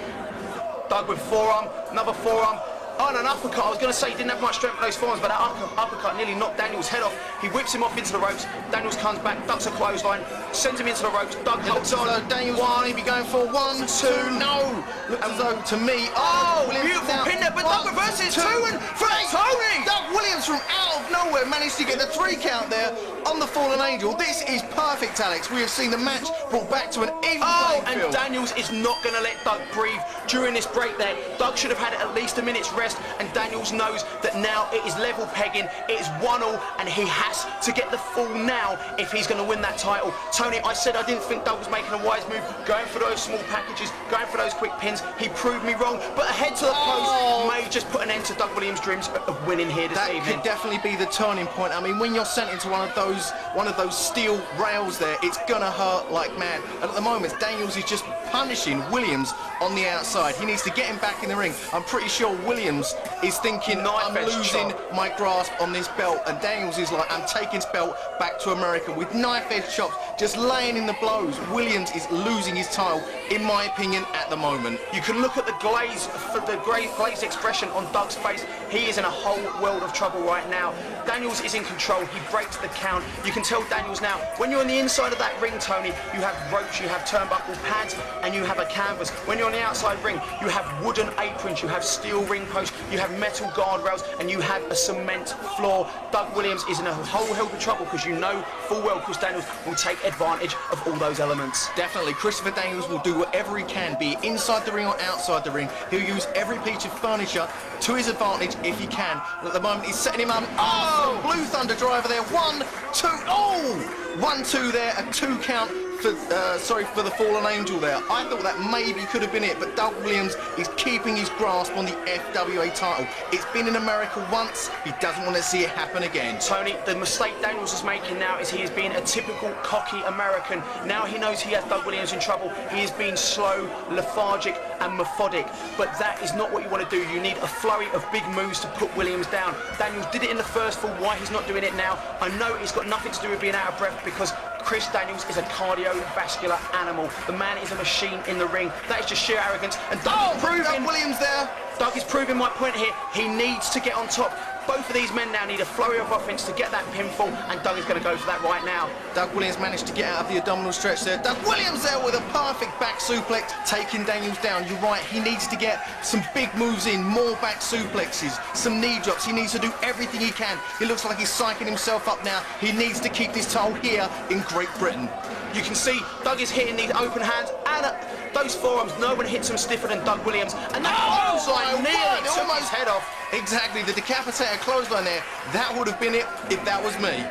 Doug with forearm, another forearm. Oh, and an uppercut. I was going to say he didn't have much strength with those forearms, but that uppercut nearly knocked Daniels' head off. He whips him off into the ropes. Daniels comes back, ducks a clothesline, sends him into the ropes. Doug holds on. Daniels will be going for 1, 2, no! Looks as though, to me... Oh, beautiful pin there, but Doug reverses 2 and 3. Tony! Doug Williams from out of nowhere managed to get the 3 count there. on the Fallen Angel. This is perfect, Alex. We have seen the match brought back to an even Oh, playing and field. Daniels is not going to let Doug breathe during this break there. Doug should have had at least a minute's rest, and Daniels knows that now it is level pegging, it is 1-1, and he has to get the fall now if he's going to win that title. Tony, I said I didn't think Doug was making a wise move, going for those small packages, going for those quick pins. He proved me wrong, but a head to the post may just put an end to Doug Williams' dreams of winning here this evening. That could definitely be the turning point. I mean, when you're sent into one of those steel rails there, it's gonna hurt like mad. And at the moment, Daniels is just punishing Williams on the outside. He needs to get him back in the ring. I'm pretty sure Williams is thinking, I'm losing my grasp on this belt, and Daniels is like, I'm taking this belt back to America with knife-edge chops, just laying in the blows. Williams is losing his title, in my opinion, at the moment. You can look at the glaze, glazed expression on Doug's face. He is in a whole world of trouble right now. Daniels is in control. He breaks the count. You can tell Daniels now, when you're on the inside of that ring, Tony, you have ropes, you have turnbuckle pads, and you have a canvas. When you're on the outside ring, you have wooden aprons, you have steel ring posts, you have metal guardrails, and you have a cement floor. Doug Williams is in a whole hell of trouble, because you know full well Chris Daniels will take advantage of all those elements. Definitely, Christopher Daniels will do whatever he can, be it inside the ring or outside the ring. He'll use every piece of furniture to his advantage if he can. And at the moment, he's setting him up. Oh, Blue Thunder driver there. 1, 2. Oh, 1, 2 there. A 2 count. For the Fallen Angel there. I thought that maybe could have been it, but Doug Williams is keeping his grasp on the FWA title. It's been in America once. He doesn't want to see it happen again. Tony, the mistake Daniels is making now is he is being a typical cocky American. Now he knows he has Doug Williams in trouble. He is being slow, lethargic and methodic, but that is not what you want to do. You need a flurry of big moves to put Williams down. Daniels did it in the first fall. Why he's not doing it now, I know it's got nothing to do with being out of breath, because Chris Daniels is a cardiovascular animal. The man is a machine in the ring. That is just sheer arrogance. And Doug is proving, Doug Williams there. Doug is proving my point here. He needs to get on top. Both of these men now need a flurry of offense to get that pinfall, and Doug is going to go for that right now. Doug Williams managed to get out of the abdominal stretch there. Doug Williams there with a perfect back suplex, taking Daniels down. You're right, he needs to get some big moves in, more back suplexes, some knee drops. He needs to do everything he can. He looks like he's psyching himself up now. He needs to keep this title here in Great Britain. You can see Doug is hitting these open hands, and those forearms, no one hits him stiffer than Doug Williams. And that clothesline nearly took his head off. Exactly, the decapitator clothesline there. That would have been it if that was me.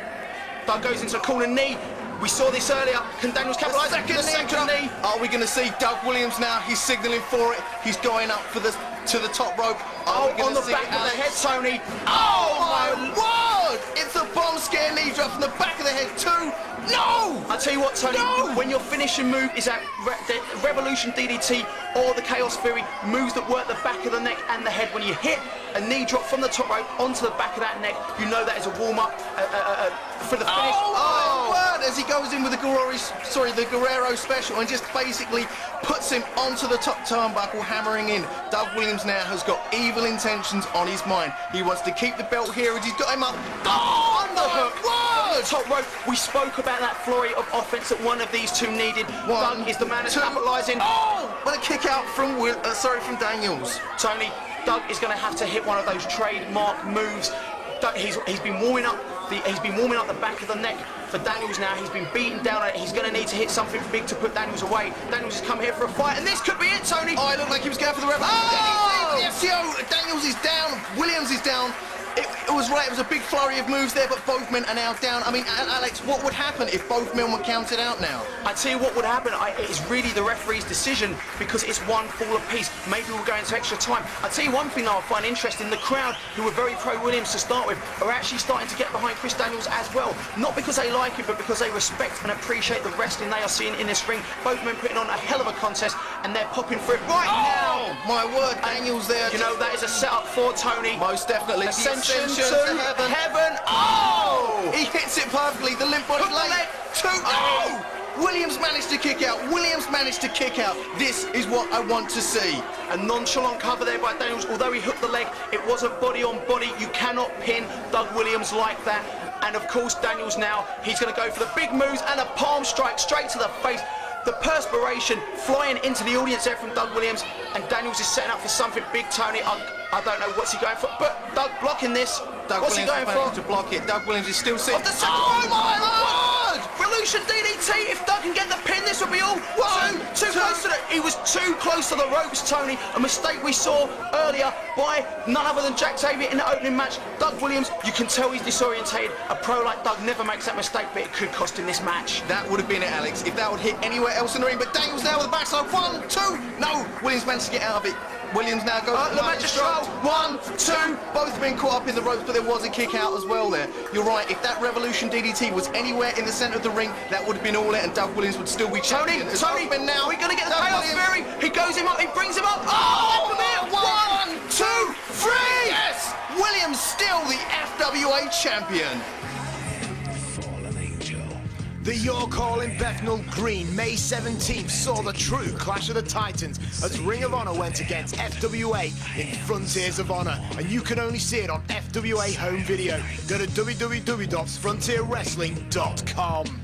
Doug goes into a corner knee. We saw this earlier. Can Daniels capitalise? The second knee. Are we going to see Doug Williams now? He's signalling for it. He's going up for to the top rope. On the back of the head, Tony. Oh my word! It's a bomb scare knee drop from the back of the head too. No! I'll tell you what, Tony, when your finishing move is that Revolution DDT or the Chaos Fury, moves that work the back of the neck and the head, when you hit a knee drop from the top rope onto the back of that neck, you know that is a warm-up for the finish. Oh my word! As he goes in with the Guerrero special and just basically puts him onto the top turnbuckle, hammering in. Doug Williams now has got evil intentions on his mind. He wants to keep the belt here as he's got him up. Oh, on the hook! Top rope. We spoke about that flurry of offense that one of these two needed. Doug is the man that's capitalising. Oh! What a kick out from from Daniels. Tony, Doug is going to have to hit one of those trademark moves. Doug, he's been warming up the back of the neck for Daniels now. He's been beaten down on it. He's going to need to hit something big to put Daniels away. Daniels has come here for a fight, and this could be it, Tony. Oh, it looked like he was going for the rev. Oh! The FCO. Daniels is down. Williams is down. It was right, it was a big flurry of moves there, but both men are now down. I mean, Alex, what would happen if both men were counted out now? I tell you what would happen, it's really the referee's decision, because it's one fall apiece. Maybe we'll go into extra time. I tell you one thing though I find interesting, the crowd, who were very pro-Williams to start with, are actually starting to get behind Chris Daniels as well. Not because they like him, but because they respect and appreciate the wrestling they are seeing in this ring. Both men putting on a hell of a contest, and they're popping for it right now. My word, Daniels there. You know, that is a setup for Tony. Most definitely. Ascension to heaven. Oh! He hits it perfectly. The limp body leg. Oh! Williams managed to kick out. Williams managed to kick out. This is what I want to see. A nonchalant cover there by Daniels. Although he hooked the leg, it wasn't body on body. You cannot pin Doug Williams like that. And of course, Daniels now, he's going to go for the big moves and a palm strike straight to the face. The perspiration flying into the audience there from Doug Williams, and Daniels is setting up for something big, Tony. I don't know what's he going for, but Doug blocking this. Doug What's he Williams going for? to block it. Doug Williams is still sitting. Off the second. Oh my Lord! Revolution DDT. If Doug can get the pin, this will be all. Too close to the. He was too close to the ropes, Tony. A mistake we saw earlier by none other than Jack Xavier in the opening match. Doug Williams, you can tell he's disorientated. A pro like Doug never makes that mistake, but it could cost him this match. That would have been it, Alex, if that would hit anywhere else in the ring. But Daniels now with the backside. 1, 2. No, Williams managed to get out of it. Williams now goes Le Magistral. 1, 2. Both have been caught up in the ropes, but there was a kick out as well there. You're right, if that Revolution DDT was anywhere in the centre of the ring, that would have been all it, and Doug Williams would still be champion. Tony, now. we're going to get the Doug payoff, Fury. He goes him up, he brings him up. Oh, come here. 1, 2, 3. Yes! Williams still the FWA champion. The York Hall in Bethnal Green, May 17th, saw the true Clash of the Titans as Ring of Honor went against FWA in Frontiers of Honor, and you can only see it on FWA home video. Go to www.frontierwrestling.com.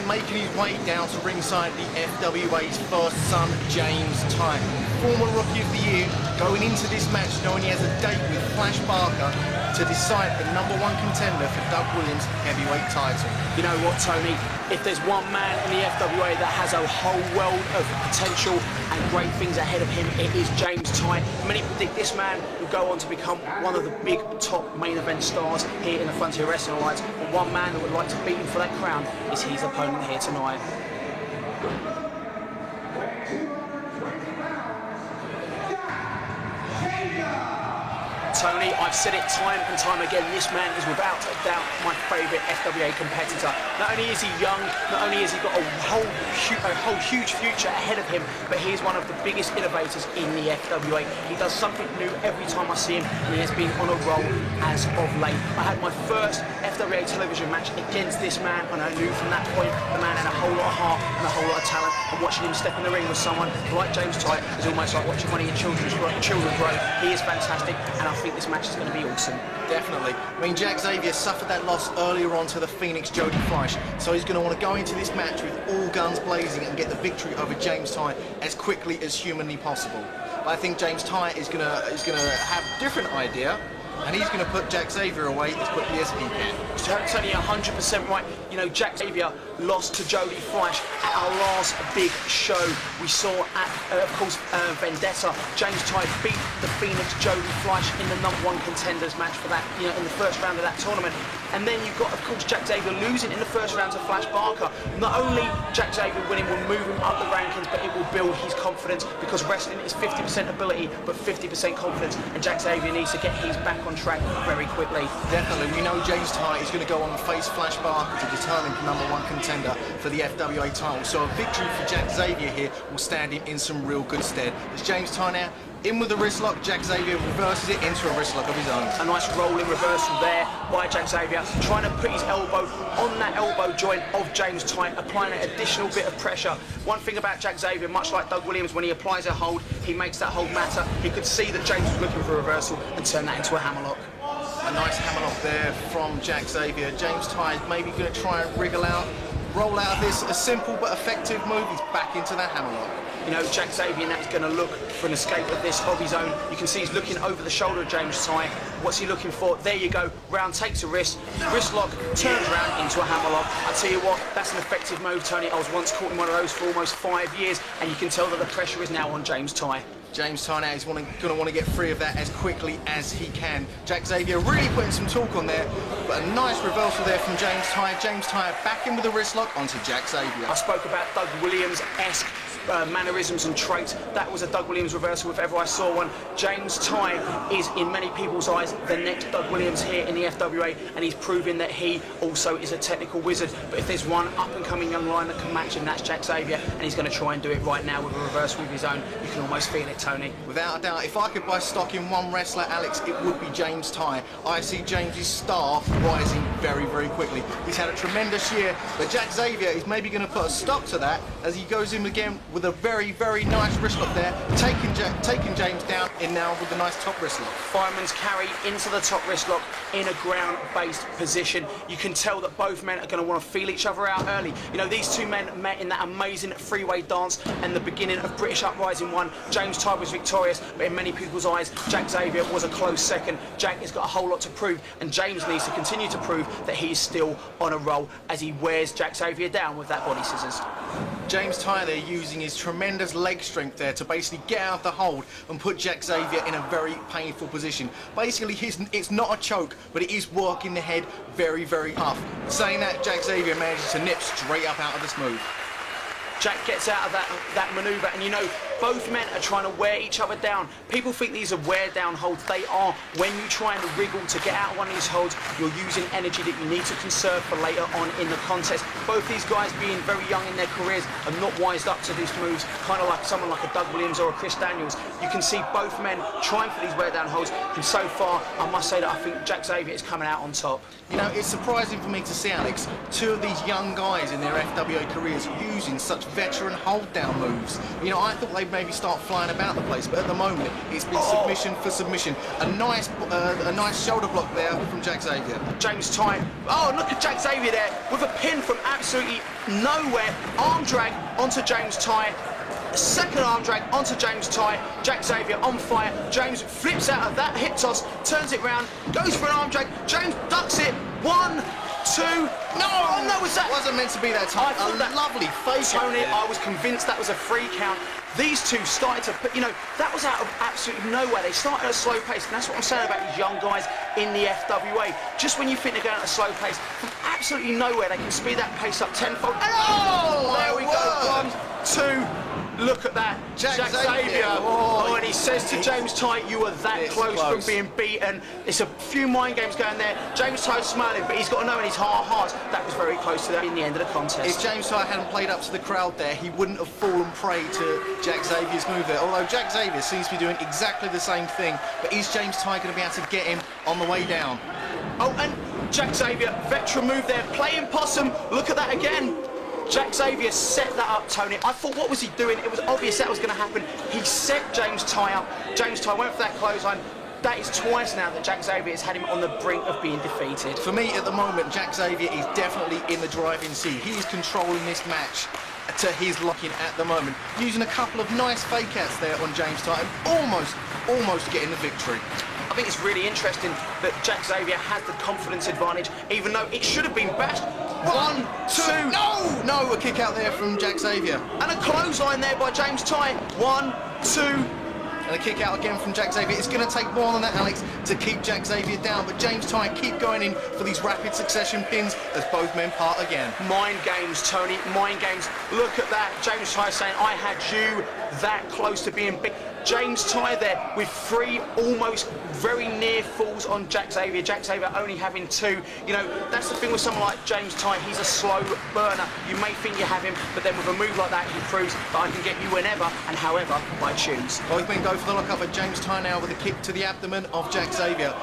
Making his way down to ringside, the FWA's first son, James Tye, former Rookie of the Year, going into this match knowing he has a date with Flash Barker to decide the #1 contender for Doug Williams' heavyweight title. You know what, Tony? If there's one man in the FWA that has a whole world of potential and great things ahead of him, it is James Tye. Many predict this man will go on to become one of the big top main event stars here in the Frontier Wrestling Alliance. But one man that would like to beat him for that crown is his opponent here tonight. Tony, I've said it time and time again, this man is without a doubt my favourite FWA competitor. Not only is he young, not only has he got a whole huge future ahead of him, but he is one of the biggest innovators in the FWA. He does something new every time I see him, and he has been on a roll as of late. I had my first FWA television match against this man, and I knew from that point the man had a whole lot of heart and a whole lot of talent, and watching him step in the ring with someone like James Tye is almost like watching one of your children grow. He is fantastic, and I think this match is going to be awesome. Definitely. I mean, Jack Xavier suffered that loss earlier on to the Phoenix Jody Fleisch, so he's going to want to go into this match with all guns blazing and get the victory over James Tye as quickly as humanly possible. But I think James Tye is going to have a different idea, and he's going to put Jack Xavier away as quickly as he can. Tony, 100% right. You know, Jack Xavier lost to Jody Fleisch at our last big show. We saw at, of course, Vendetta. James Tye beat the Phoenix Jody Fleisch in the #1 contenders match for that, you know, in the first round of that tournament. And then you've got, of course, Jack Xavier losing in the first round to Flash Barker. Not only Jack Xavier winning will move him up the rankings, but it will build his confidence, because wrestling is 50% ability, but 50% confidence. And Jack Xavier needs to get his back on track very quickly. Definitely. We know James Tye is going to go on and face Flash Barker to determine the #1 contender for the FWA title. So a victory for Jack Xavier here will stand him in some real good stead. As James Tye now in with the wrist lock, Jack Xavier reverses it into a wrist lock of his own. A nice rolling reversal there by Jack Xavier, trying to put his elbow on that elbow joint of James Tye, applying an additional bit of pressure. One thing about Jack Xavier, much like Doug Williams, when he applies a hold, he makes that hold matter. He could see that James was looking for a reversal and turn that into a hammerlock. A nice hammerlock there from Jack Xavier. James Tye is maybe going to try and roll out of this. A simple but effective move. He's back into that hammerlock. You know, Jack Xavier now is going to look for an escape of this of his own. You can see he's looking over the shoulder of James Tye. What's he looking for? There you go. Round takes a wrist lock, turns around into a hammerlock. I tell you what, that's an effective move, Tony. I was once caught in one of those for almost 5 years, and you can tell that the pressure is now on James Tye. James Tye now is going to want to get free of that as quickly as he can. Jack Xavier really putting some talk on there, but a nice reversal there from James Tye. James Tye back in with the wrist lock onto Jack Xavier. I spoke about Doug Williams-esque mannerisms and traits. That was a Doug Williams reversal if ever I saw one. James Tye is, in many people's eyes, the next Doug Williams here in the FWA, and he's proving that he also is a technical wizard. But if there's one up-and-coming young lion that can match him, that's Jack Xavier, and he's going to try and do it right now with a reversal of his own. You can almost feel it, Tony. Without a doubt, if I could buy stock in one wrestler, Alex, it would be James Tye. I see James's star rising very, very quickly. He's had a tremendous year, but Jack Xavier is maybe going to put a stop to that as he goes in again with a very, very nice wrist lock there, taking James down in now with the nice top wrist lock. Fireman's carry into the top wrist lock in a ground-based position. You can tell that both men are going to want to feel each other out early. You know, these two men met in that amazing freeway dance and the beginning of British Uprising 1. James Tye was victorious, but in many people's eyes, Jack Xavier was a close second. Jack has got a whole lot to prove, and James needs to continue to prove that he is still on a roll as he wears Jack Xavier down with that body scissors. James Tye there using his tremendous leg strength there to basically get out of the hold and put Jack Xavier in a very painful position. Basically, it's not a choke, but it is working the head very, very tough. Saying that, Jack Xavier manages to nip straight up out of this move. Jack gets out of that manoeuvre, and you know, both men are trying to wear each other down. People think these are wear down holds. They are. When you try and wriggle to get out of one of these holds, you're using energy that you need to conserve for later on in the contest. Both these guys, being very young in their careers, are not wised up to these moves, kind of like someone like a Doug Williams or a Chris Daniels. You can see both men trying for these wear down holds, and so far, I must say that I think Jack Xavier is coming out on top. You know, it's surprising for me to see, Alex, two of these young guys in their FWA careers using such veteran hold-down moves. You know, I thought they'd maybe start flying about the place, but at the moment, it's been submission for submission. A nice shoulder block there from Jack Xavier. James Tye. Oh, look at Jack Xavier there with a pin from absolutely nowhere. Arm drag onto James Tye. Second arm drag onto James Tye. Jack Xavier on fire. James flips out of that hip toss, turns it round, goes for an arm drag. James ducks it. 1, 2. No, was that? Wasn't meant to be that time. A lovely fake. Tony, I was convinced that was a free count. These two started to put, you know, that was out of absolutely nowhere. They started at a slow pace, and that's what I'm saying about these young guys in the FWA. Just when you think they're going at a slow pace, from absolutely nowhere, they can speed that pace up tenfold. Oh, there we go. 1, 2. Look at that, Jack Xavier. Oh, and he says to James Tye, you were that close from being beaten. It's a few mind games going there. James Tye's smiling, but he's got to know in his heart of hearts that was very close to that in the end of the contest. If James Tye hadn't played up to the crowd there, he wouldn't have fallen prey to Jack Xavier's move there. Although Jack Xavier seems to be doing exactly the same thing, but is James Tye going to be able to get him on the way down? Oh, and Jack Xavier, veteran move there, playing possum. Look at that again. Jack Xavier set that up, Tony. I thought, what was he doing? It was obvious that was going to happen. He set James Tye up. James Tye went for that clothesline. That is twice now that Jack Xavier has had him on the brink of being defeated. For me, at the moment, Jack Xavier is definitely in the driving seat. He is controlling this match to his liking at the moment, using a couple of nice fake outs there on James Tye, almost getting the victory. I think it's really interesting that Jack Xavier has the confidence advantage, even though it should have been bashed. 1, 2. No, a kick out there from Jack Xavier. And a clothesline there by James Tye. 1, 2. And a kick out again from Jack Xavier. It's going to take more than that, Alex, to keep Jack Xavier down. But James Tye keep going in for these rapid succession pins as both men part again. Mind games, Tony, mind games. Look at that. James Tye saying, I had you that close to being big. James Tye there with 3 almost very near falls on Jack Xavier. Jack Xavier only having 2. You know, that's the thing with someone like James Tye. He's a slow burner. You may think you have him, but then with a move like that, he proves that I can get you whenever and however I choose. Both men go for the lock-up, but James Tye now with a kick to the abdomen of Jack Xavier.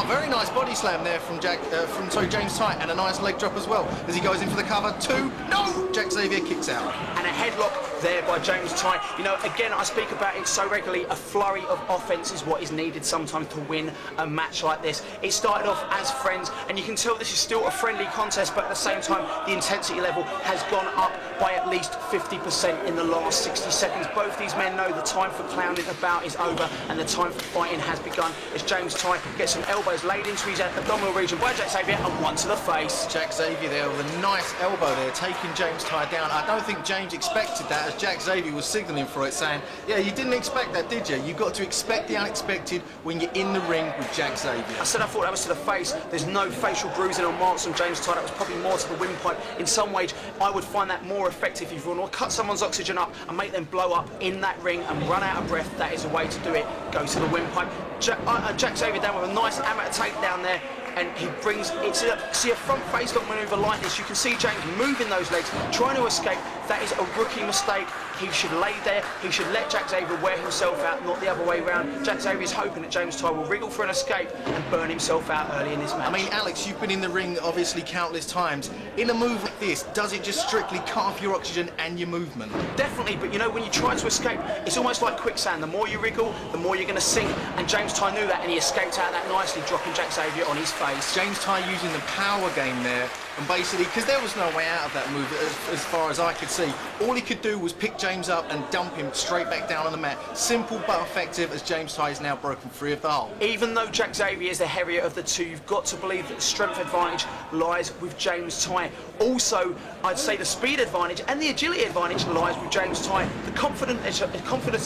Very nice body slam there from James Tye, and a nice leg drop as well as he goes in for the cover. 2. No! Jack Xavier kicks out. And a headlock there by James Tye. You know, again, I speak about it so regularly. A flurry of offense is what is needed sometimes to win a match like this. It started off as friends, and you can tell this is still a friendly contest, but at the same time, the intensity level has gone up by at least 50% in the last 60 seconds. Both these men know the time for clowning about is over, and the time for fighting has begun as James Tye gets some elbows laid into his abdominal region by Jack Xavier, and 1 to the face. Jack Xavier there with a nice elbow there, taking James Tye down. I don't think James expected that, as Jack Xavier was signalling for it, saying, yeah, you didn't expect that, did you? You've got to expect the unexpected when you're in the ring with Jack Xavier. I said I thought that was to the face. There's no facial bruising or marks on James Tye. That was probably more to the windpipe. In some ways, I would find that more effective if you want to cut someone's oxygen up and make them blow up in that ring and run out of breath. That is a way to do it. Go to the windpipe. Jack Xavier down with a nice amateur takedown there. and he brings it's see a front face lock manoeuvre like this. You can see James moving those legs, trying to escape. That is a rookie mistake. He should lay there. He should let Jack Xavier wear himself out, not the other way round. Jack Xavier is hoping that James Tye will wriggle for an escape and burn himself out early in this match. I mean, Alex, you've been in the ring obviously countless times. In a move like this, does it just strictly cut off your oxygen and your movement? Definitely, but you know, when you try to escape, it's almost like quicksand. The more you wriggle, the more you're going to sink. And James Tye knew that, and he escaped out of that nicely, dropping Jack Xavier on his face. James Tye using the power game there, and basically, because there was no way out of that move as far as I could see, all he could do was pick James up and dump him straight back down on the mat. Simple but effective, as James Tye is now broken free of the hole. Even though Jack Xavier is the heavier of the two, you've got to believe that the strength advantage lies with James Tye. Also, I'd say the speed advantage and the agility advantage lies with James Tye. The confidence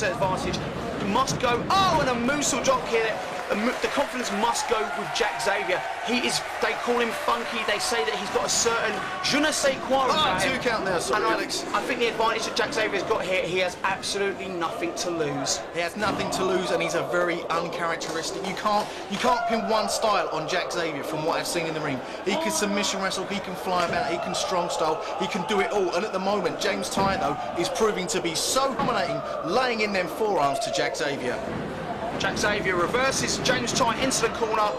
advantage must go. Oh, and a moonsault drop here. The confidence must go with Jack Xavier. They call him funky. They say that he's got a certain je ne sais quoi about him. 2 count there, sorry, and Alex. I think the advantage that Jack Xavier's got here, he has absolutely nothing to lose. He has nothing to lose, and he's a very uncharacteristic. You can't pin one style on Jack Xavier from what I've seen in the ring. He can submission wrestle, he can fly about, he can strong style, he can do it all. And at the moment, James Tye, though, is proving to be so dominating, laying in them forearms to Jack Xavier. Jack Xavier reverses James Tye into the corner,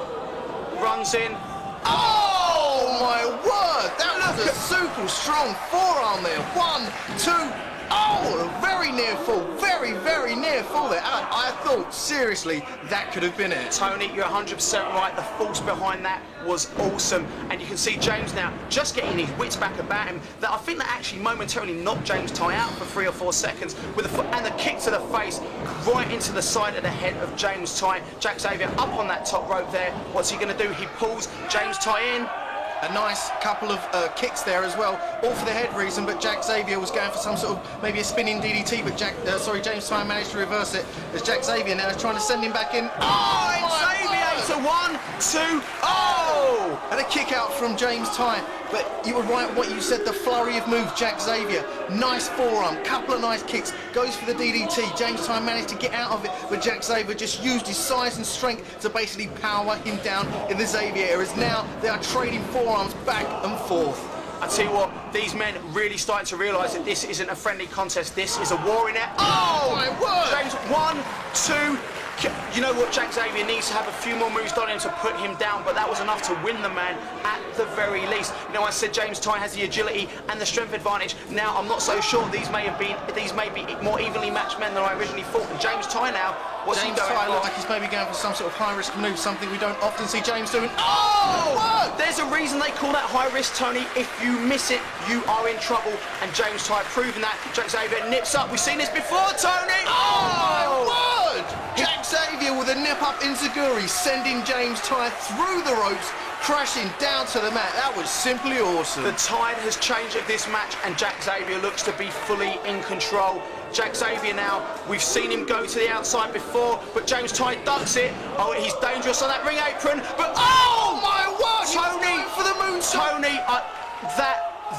runs in. Oh my word! That was a super strong forearm there. 1, 2. Oh, very near fall. Very, very near fall there. I thought, seriously, that could have been it. Tony, you're 100% right. The force behind that was awesome. And you can see James now just getting his wits back about him. That I think that actually momentarily knocked James Tye out for 3 or 4 seconds with a foot and the kick to the face right into the side of the head of James Tye. Jack Xavier up on that top rope there. What's he going to do? He pulls James Tye in. A nice couple of kicks there as well, all for the head reason, but Jack Xavier was going for some sort of, maybe a spinning DDT, but James Tye managed to reverse it, as Jack Xavier now is trying to send him back in. Oh, Xavier to 1, 2, oh! And a kick out from James Tye, but you were right what you said, the flurry of moves, Jack Xavier, nice forearm, couple of nice kicks, goes for the DDT, James Tye managed to get out of it, but Jack Xavier just used his size and strength to basically power him down in the Xavier areas. Now they are trading forearms back and forth. I tell you what, these men really starting to realise that this isn't a friendly contest, this is a war in it. Oh my word! James, 1, 2. You know what, Jack Xavier needs to have a few more moves done him to put him down, but that was enough to win the man at the very least. You know, I said James Tye has the agility and the strength advantage. Now, I'm not so sure these may be more evenly matched men than I originally thought. And James Tye now, what's he James doing? Tye looks like he's maybe going for some sort of high-risk move, something we don't often see James doing. Oh! There's a reason they call that high risk, Tony. If you miss it, you are in trouble. And James Tye proving that. Jack Xavier nips up. We've seen this before, Tony. Oh my word! Jack Xavier with a nip up enziguri, sending James Tye through the ropes, crashing down to the mat. That was simply awesome. The tide has changed of this match, and Jack Xavier looks to be fully in control. Jack Xavier now, we've seen him go to the outside before, but James Tye ducks it. Oh, he's dangerous on that ring apron, but oh my word! Tony, for the moonsault. Tony,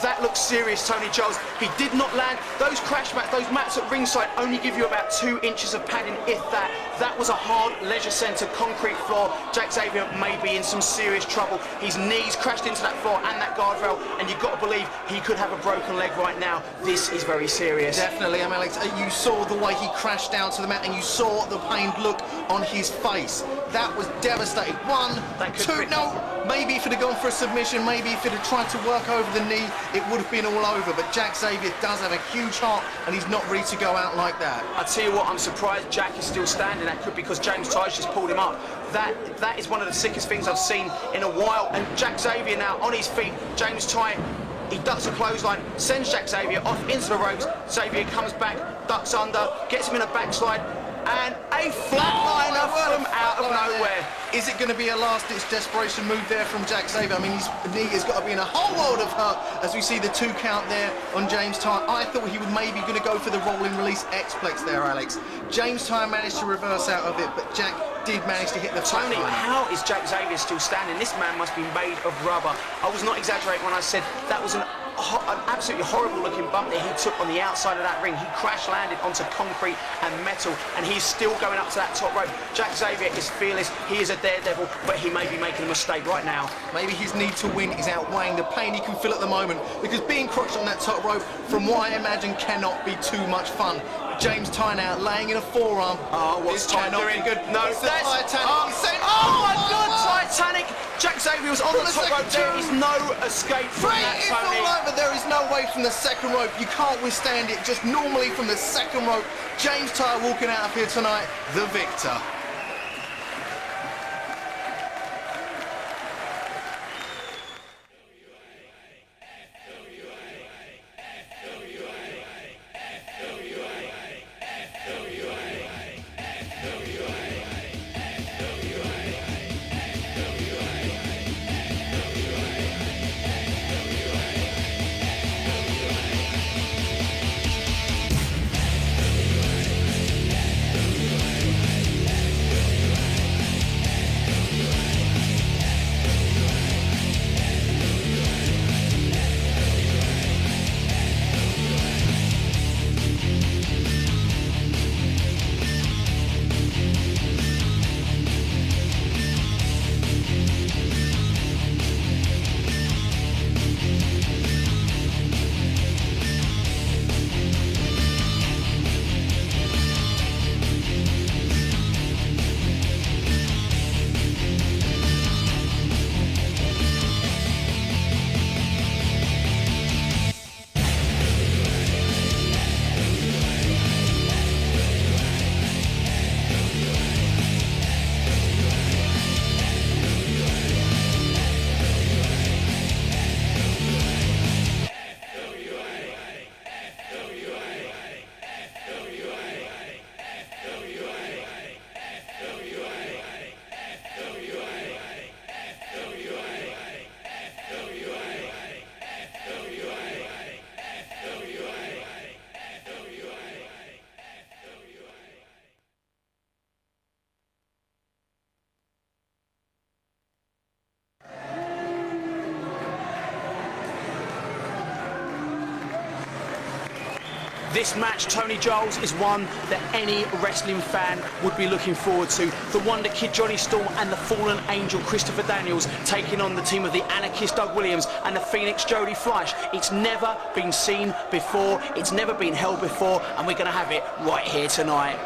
that looks serious, Tony Charles. He did not land. Those crash mats, those mats at ringside only give you about 2 inches of padding, if that. That was a hard leisure centre concrete floor. Jack Xavier may be in some serious trouble. His knees crashed into that floor and that guardrail, and you've got to believe he could have a broken leg right now. This is very serious. Definitely, Alex. You saw the way he crashed down to the mat, and you saw the pained look on his face. That was devastating. 1, 2, no. Maybe if it had gone for a submission, maybe if it had tried to work over the knee, it would have been all over. But Jack Xavier does have a huge heart, and he's not ready to go out like that. I tell you what, I'm surprised Jack is still standing. That could be because James Tye's just pulled him up. That is one of the sickest things I've seen in a while. And Jack Xavier now on his feet. James Tye, he ducks a clothesline, sends Jack Xavier off into the ropes. Xavier comes back, ducks under, gets him in a backslide, and a flatliner from out of nowhere. Is it going to be a last-ditch desperation move there from Jack Xavier? I mean, his knee has got to be in a whole world of hurt as we see the 2 count there on James Tye. I thought he would maybe going to go for the rolling release X-Plex there, Alex. James Tye managed to reverse out of it, but Jack did manage to hit the Tony, flatliner. how is Jack Xavier still standing? This man must be made of rubber. I was not exaggerating when I said that was an an absolutely horrible looking bump that he took on the outside of that ring. He crash landed onto concrete and metal, and he's still going up to that top rope. Jack Xavier is fearless, he is a daredevil, but he may be making a mistake right now. Maybe his need to win is outweighing the pain he can feel at the moment, because being crushed on that top rope, from what I imagine, cannot be too much fun. James Tyne laying in a forearm. Oh, what's Tyne doing? Good. No, It's that's Titanic. He's saying, oh my God, Titanic! Jack Xavier was on the top rope. There is no escape from that, it's Tony. all over. There is no way from the second rope. You can't withstand it just normally from the second rope. James Tyne walking out of here tonight, the victor. This match, Tony Giles, is one that any wrestling fan would be looking forward to. The Wonder Kid Johnny Storm and the Fallen Angel Christopher Daniels taking on the team of the Anarchist Doug Williams and the Phoenix Jody Fleisch. It's never been seen before, it's never been held before, and we're going to have it right here tonight.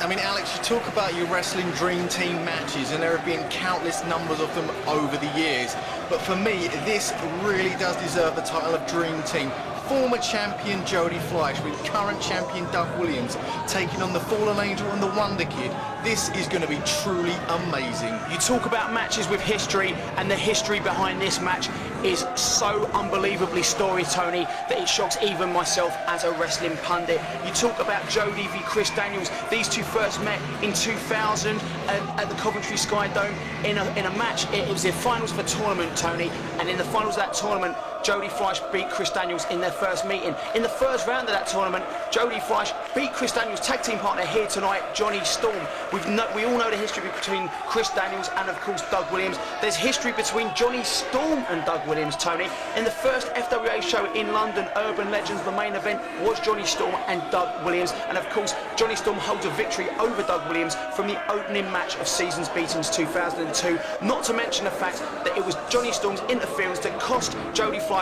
I mean, Alex, you talk about your wrestling dream team matches, and there have been countless numbers of them over the years. But for me, this really does deserve the title of dream team. Former champion Jody Fleisch with current champion Doug Williams taking on the Fallen Angel and the Wonder Kid. This is going to be truly amazing. You talk about matches with history, and the history behind this match is so unbelievably storied, Tony, that it shocks even myself as a wrestling pundit. You talk about Jody v Chris Daniels. These two first met in 2000 at the Coventry Sky Dome in a match. It was the finals of a tournament, Tony, and in the finals of that tournament, Jody Fleisch beat Chris Daniels in their first meeting. In the first round of that tournament, Jody Fleisch beat Chris Daniels' tag team partner here tonight, Johnny Storm. We all know the history between Chris Daniels and, of course, Doug Williams. There's history between Johnny Storm and Doug Williams, Tony. In the first FWA show in London, Urban Legends, the main event was Johnny Storm and Doug Williams. And, of course, Johnny Storm holds a victory over Doug Williams from the opening match of Seasons Beatings 2002. Not to mention the fact that it was Johnny Storm's interference that cost Jody Fleisch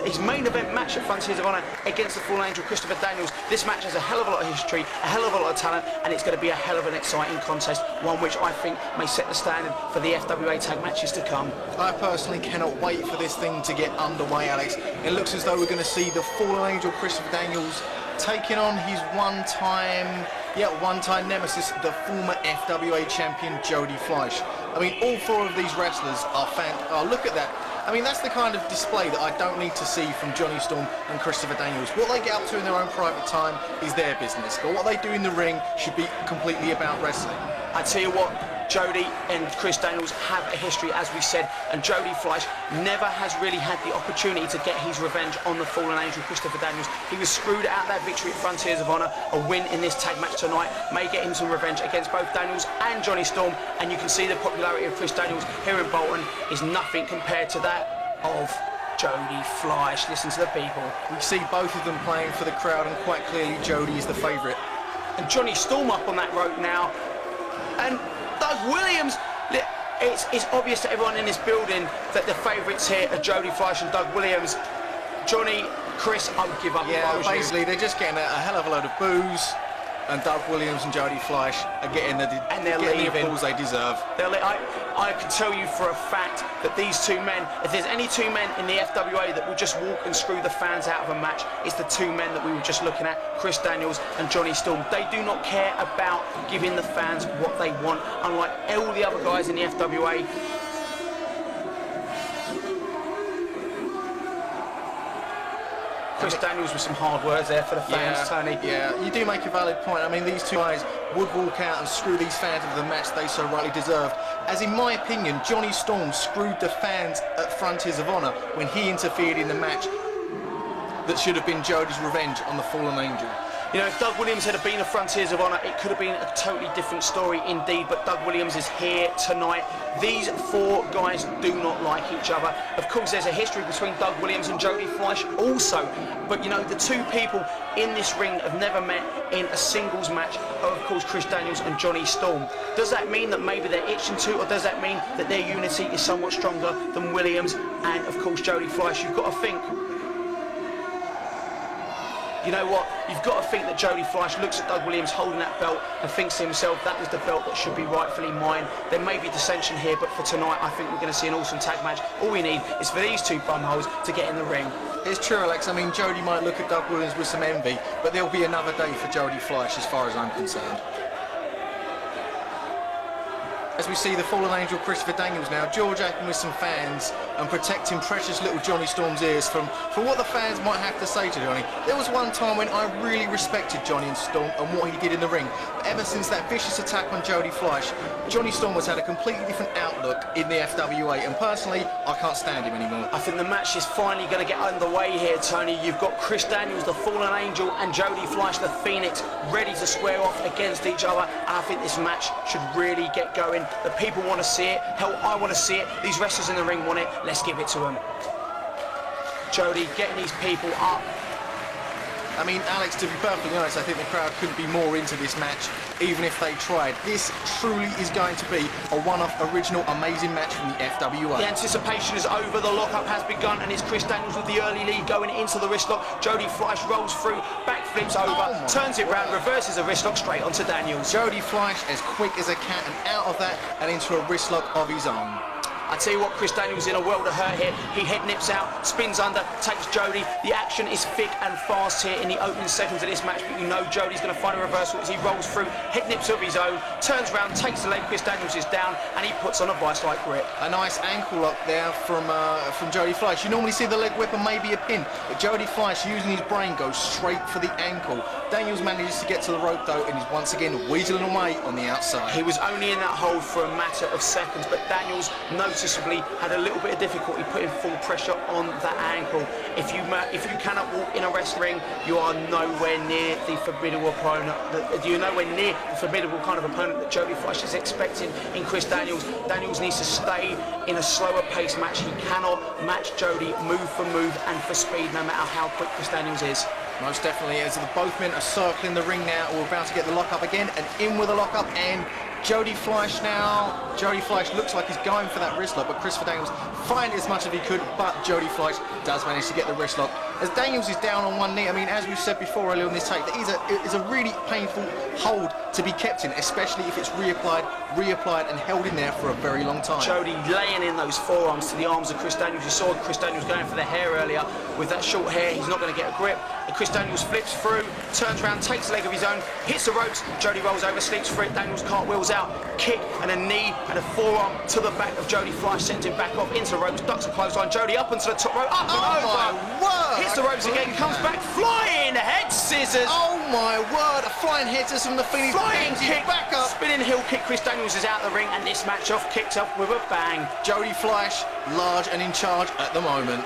his main event match at Frontiers of Honor against the Fallen Angel Christopher Daniels. This match has a hell of a lot of history, a hell of a lot of talent, and it's going to be a hell of an exciting contest, one which I think may set the standard for the FWA tag matches to come. I personally cannot wait for this thing to get underway, Alex. It looks as though we're going to see the Fallen Angel Christopher Daniels taking on his one-time nemesis, the former FWA champion Jody Fleisch. I mean, all four of these wrestlers are look at that. I mean, that's the kind of display that I don't need to see from Johnny Storm and Christopher Daniels. What they get up to in their own private time is their business, but what they do in the ring should be completely about wrestling. I tell you what, Jody and Chris Daniels have a history, as we said, and Jody Fleisch never has really had the opportunity to get his revenge on the fallen angel Christopher Daniels. He was screwed out of that victory at Frontiers of Honor. A win in this tag match tonight may get him some revenge against both Daniels and Johnny Storm, and you can see the popularity of Chris Daniels here in Bolton is nothing compared to that of Jody Fleisch. Listen to the people. We see both of them playing for the crowd, and quite clearly Jody is the favourite. And Johnny Storm up on that rope now, and Doug Williams. It's obvious to everyone in this building that the favourites here are Jody Fleisch and Doug Williams. Johnny, Chris, I would give up. Yeah, basically they're just getting a hell of a load of booze, and Doug Williams and Jody Fleisch are getting the applause they deserve. I can tell you for a fact that these two men, if there's any two men in the FWA that will just walk and screw the fans out of a match, it's the two men that we were just looking at, Chris Daniels and Johnny Storm. They do not care about giving the fans what they want, unlike all the other guys in the FWA. Chris Daniels with some hard words there for the fans, Tony. Yeah, you do make a valid point. I mean, these two guys would walk out and screw these fans into the match they so rightly deserved. As in my opinion, Johnny Storm screwed the fans at Frontiers of Honor when he interfered in the match that should have been Jody's revenge on the fallen angel. You know, if Doug Williams had been a Frontiers of Honor, it could have been a totally different story indeed, but Doug Williams is here tonight. These four guys do not like each other. Of course, there's a history between Doug Williams and Jody Fleisch also, but you know, the two people in this ring have never met in a singles match are, of course, Chris Daniels and Johnny Storm. Does that mean that maybe they're itching to, or does that mean that their unity is somewhat stronger than Williams and, of course, Jody Fleisch? You've got to think. You know what? You've got to think that Jody Fleisch looks at Doug Williams holding that belt and thinks to himself, that was the belt that should be rightfully mine. There may be dissension here, but for tonight, I think we're going to see an awesome tag match. All we need is for these two bumholes to get in the ring. It's true, Alex. I mean, Jody might look at Doug Williams with some envy, but there'll be another day for Jody Fleisch as far as I'm concerned. As we see the fallen angel Christopher Daniels now, George acting with some fans and protecting precious little Johnny Storm's ears from what the fans might have to say to Johnny. There was one time when I really respected Johnny and Storm and what he did in the ring. But ever since that vicious attack on Jody Fleisch, Johnny Storm has had a completely different outlook in the FWA, and personally, I can't stand him anymore. I think the match is finally going to get underway here, Tony. You've got Chris Daniels, the fallen angel, and Jody Fleisch, the Phoenix, ready to square off against each other, and I think this match should really get going. The people want to see it. Hell, I want to see it. These wrestlers in the ring want it. Let's give it to them. Jody getting these people up. I mean, Alex, to be perfectly honest, I think the crowd couldn't be more into this match, even if they tried. This truly is going to be a one-off, original, amazing match from the FWA. The anticipation is over, the lockup has begun, and it's Chris Daniels with the early lead going into the wrist lock. Jody Fleisch rolls through, backflips over, turns it round, reverses the wrist lock straight onto Daniels. Jody Fleisch as quick as a cat and out of that and into a wrist lock of his own. I tell you what, Chris Daniels in a world of hurt here. He head nips out, spins under, takes Jody. The action is thick and fast here in the opening seconds of this match, but you know Jody's going to find a reversal as he rolls through, head nips of his own, turns round, takes the leg. Chris Daniels is down, and he puts on a vice-like grip. A nice ankle lock there from Jody Fleisch. You normally see the leg whip and maybe a pin, but Jody Fleisch, using his brain, goes straight for the ankle. Daniels manages to get to the rope though, and he's once again weaseling away on the outside. He was only in that hold for a matter of seconds, but Daniels noticeably had a little bit of difficulty putting full pressure on that ankle. If you cannot walk in a wrestling ring, you are nowhere near the formidable opponent. You're nowhere near the formidable kind of opponent that Jody Fleisch is expecting in Chris Daniels. Daniels needs to stay in a slower pace match. He cannot match Jody move for move and for speed, no matter how quick Chris Daniels is. Most definitely, as both men are circling the ring now. We're about to get the lockup again, and in with the lockup, and Jody Fleisch now. Jody Fleisch looks like he's going for that wrist lock, but Christopher Daniels find as much as he could, but Jody Fleisch does manage to get the wrist lock. As Daniels is down on one knee, I mean, as we've said before earlier on this tape, that is a really painful hold to be kept in, especially if it's reapplied, and held in there for a very long time. Jody laying in those forearms to the arms of Chris Daniels. You saw Chris Daniels going for the hair earlier. With that short hair, he's not going to get a grip. And Chris Daniels flips through, turns around, takes a leg of his own, hits the ropes. Jody rolls over, sleeps for it. Daniels cartwheels out, kick and a knee and a forearm to the back of Jody Fleisch, sends him back off into the ropes, ducks a clothesline. Jody up onto the top rope, up and over. My word! Hits the ropes again, comes back, flying head scissors. Oh my word! A flying head scissors from the Phoenix. Flying kick, back up. spinning heel kick. Chris Daniels is out the ring, and this match off kicks off with a bang. Jody Fleisch, large and in charge at the moment.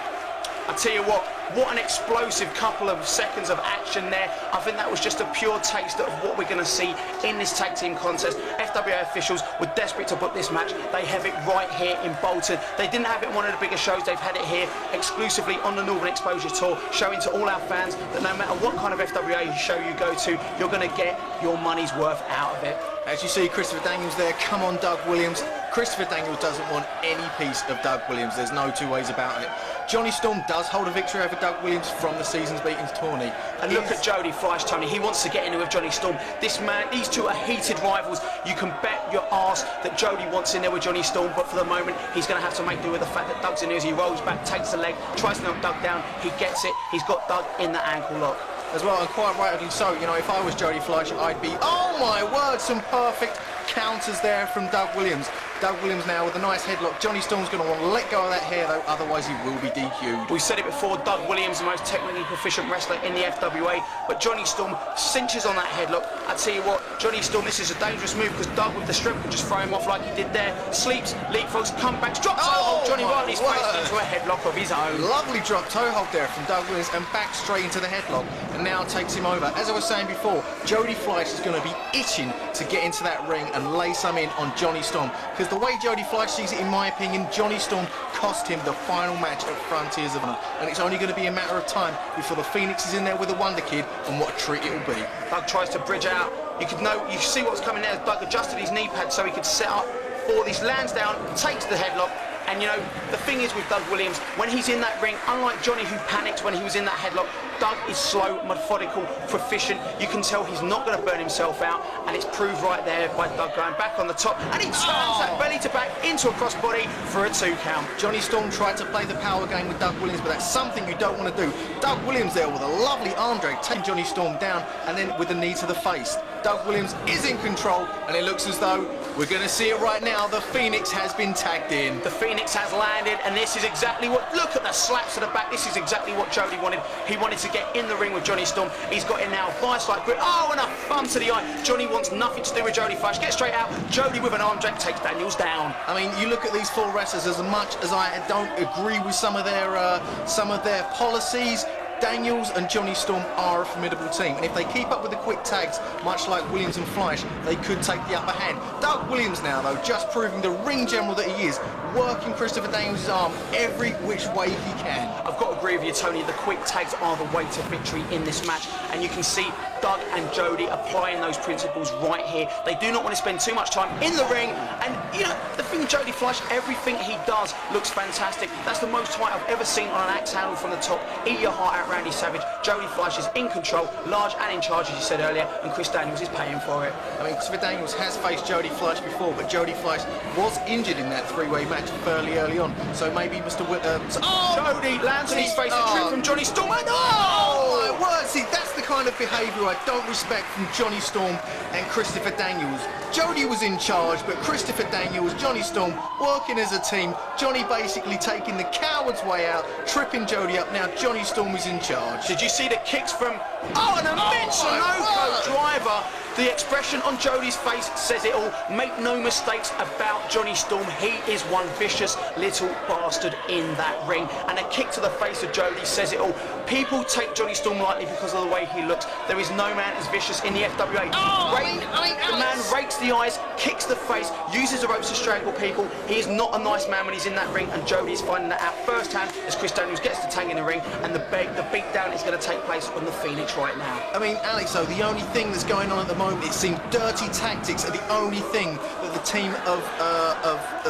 I tell you what an explosive couple of seconds of action there. I think that was just a pure taste of what we're going to see in this tag team contest. FWA officials were desperate to book this match. They have it right here in Bolton. They didn't have it in one of the bigger shows. They've had it here exclusively on the Northern Exposure Tour, showing to all our fans that no matter what kind of FWA show you go to, you're going to get your money's worth out of it. As you see Christopher Daniels there, come on Doug Williams. Christopher Daniels doesn't want any piece of Doug Williams. There's no two ways about it. Johnny Storm does hold a victory over Doug Williams from the season's beatings tourney. And look at Jody Fleisch, Tony. He wants to get in there with Johnny Storm. This man, these two are heated rivals. You can bet your arse that Jody wants in there with Johnny Storm, but for the moment, he's going to have to make do with the fact that Doug's in there as he rolls back, takes the leg, tries to knock Doug down. He gets it. He's got Doug in the ankle lock. As well, and quite rightly so. You know, if I was Jody Fleisch, I'd be, oh my word, some perfect counters there from Doug Williams. Doug Williams now with a nice headlock. Johnny Storm's going to want to let go of that hair though, otherwise he will be DQ'd. We've said it before, Doug Williams, the most technically proficient wrestler in the FWA, but Johnny Storm cinches on that headlock. I tell you what, Johnny Storm, this is a dangerous move because Doug with the strip can just throw him off like he did there. Sleeps, leapfrogs, comebacks, drops toe hold Johnny right in his face into a headlock of his own. Lovely drop toe hold there from Doug Williams and back straight into the headlock, and now takes him over. As I was saying before, Jody Fleisch is going to be itching to get into that ring and lay some in on Johnny Storm, because the way Jody Fleisch sees it, in my opinion, Johnny Storm cost him the final match at Frontiers of Honor, and it's only going to be a matter of time before the Phoenix is in there with the Wonder Kid, and what a treat it will be. Doug tries to bridge out. You see what's coming there. Doug adjusted his knee pad so he could set up for this, lands down, takes the headlock. And you know, the thing is with Doug Williams, when he's in that ring, unlike Johnny who panicked when he was in that headlock, Doug is slow, methodical, proficient. You can tell he's not going to burn himself out, and it's proved right there by Doug going back on the top, and he turns that belly to back into a crossbody for a 2 count. Johnny Storm tried to play the power game with Doug Williams, but that's something you don't want to do. Doug Williams there with a lovely arm drag, taking Johnny Storm down, and then with the knee to the face. Doug Williams is in control, and it looks as though we're going to see it right now. The Phoenix has been tagged in. The Phoenix has landed, and this is exactly what, look at the slaps to the back. This is exactly what Jody wanted. He wanted to get in the ring with Johnny Storm. He's got it now, vice-like grip. Oh, and a bump to the eye. Johnny wants nothing to do with Jody Fleisch. Get straight out. Jody with an arm drag takes Daniels down. I mean, you look at these 4 wrestlers, as much as I don't agree with some of their policies, Daniels and Johnny Storm are a formidable team, and if they keep up with the quick tags, much like Williams and Fleisch, they could take the upper hand. Doug Williams now, though, just proving the ring general that he is, working Christopher Daniels' arm every which way he can. I've got to agree with you, Tony. The quick tags are the way to victory in this match, and you can see Doug and Jody applying those principles right here. They do not want to spend too much time in the ring, and you know, the thing with Jody Fleisch, everything he does looks fantastic. That's the most height I've ever seen on an axe handle from the top. Eat your heart out, Randy Savage. Jody Fleisch is in control, large and in charge, as you said earlier, and Chris Daniels is paying for it. I mean, Christopher Daniels has faced Jody Fleisch before, but Jody Fleisch was injured in that 3-way match fairly early on, so maybe Mr. Jody lands on his face, a trip from Johnny Storm. Oh, my word, see, that's the kind of behaviour I don't respect from Johnny Storm and Christopher Daniels. Jody was in charge, but Christopher Daniels, Johnny Storm, working as a team. Johnny basically taking the coward's way out, tripping Jody up. Now Johnny Storm is in charge. Did you see the kicks from, an immense Sunoco driver? The expression on Jody's face says it all. Make no mistakes about Johnny Storm. He is one vicious little bastard in that ring. And a kick to the face of Jody says it all. People take Johnny Storm lightly because of the way he looks. There is no man as vicious in the FWA. The man rakes the eyes, kicks the face, uses the ropes to strangle people. He is not a nice man when he's in that ring, and Jody is finding that out firsthand as Chris Daniels gets the tag in the ring, and the beatdown is going to take place on the Phoenix right now. I mean, Alex, though, the only thing that's going on at the moment, it seems dirty tactics are the only thing that the team of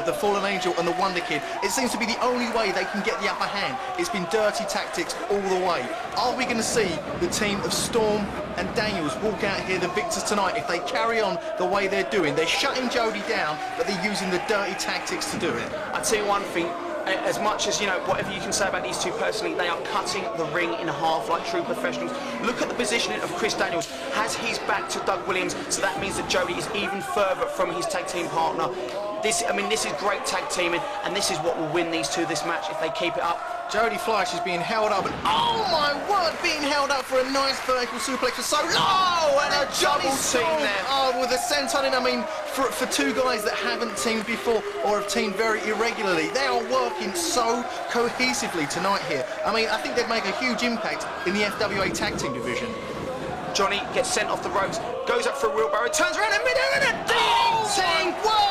the Fallen Angel and the Wonder Kid, it seems to be the only way they can get the upper hand. It's been dirty tactics all the way. Are we going to see the team of Storm and Daniels walk out here the victors tonight if they carry on the way they're doing? They're shutting Jody down, but they're using the dirty tactics to do it. I'll tell you one thing. As much as, you know, whatever you can say about these two personally, they are cutting the ring in half like true professionals. Look at the positioning of Chris Daniels. Has his back to Doug Williams, so that means that Jody is even further from his tag team partner. this is great tag teaming, and this is what will win these two this match if they keep it up. Jody Fleisch is being held up, and oh my word, being held up for a nice vertical suplex for so long, and a Johnny Storm there. Oh, with a senton in. I mean, for two guys that haven't teamed before or have teamed very irregularly, they are working so cohesively tonight here. I mean, I think they'd make a huge impact in the FWA tag team division. Johnny gets sent off the ropes, goes up for a wheelbarrow, turns around in midair and a DDT!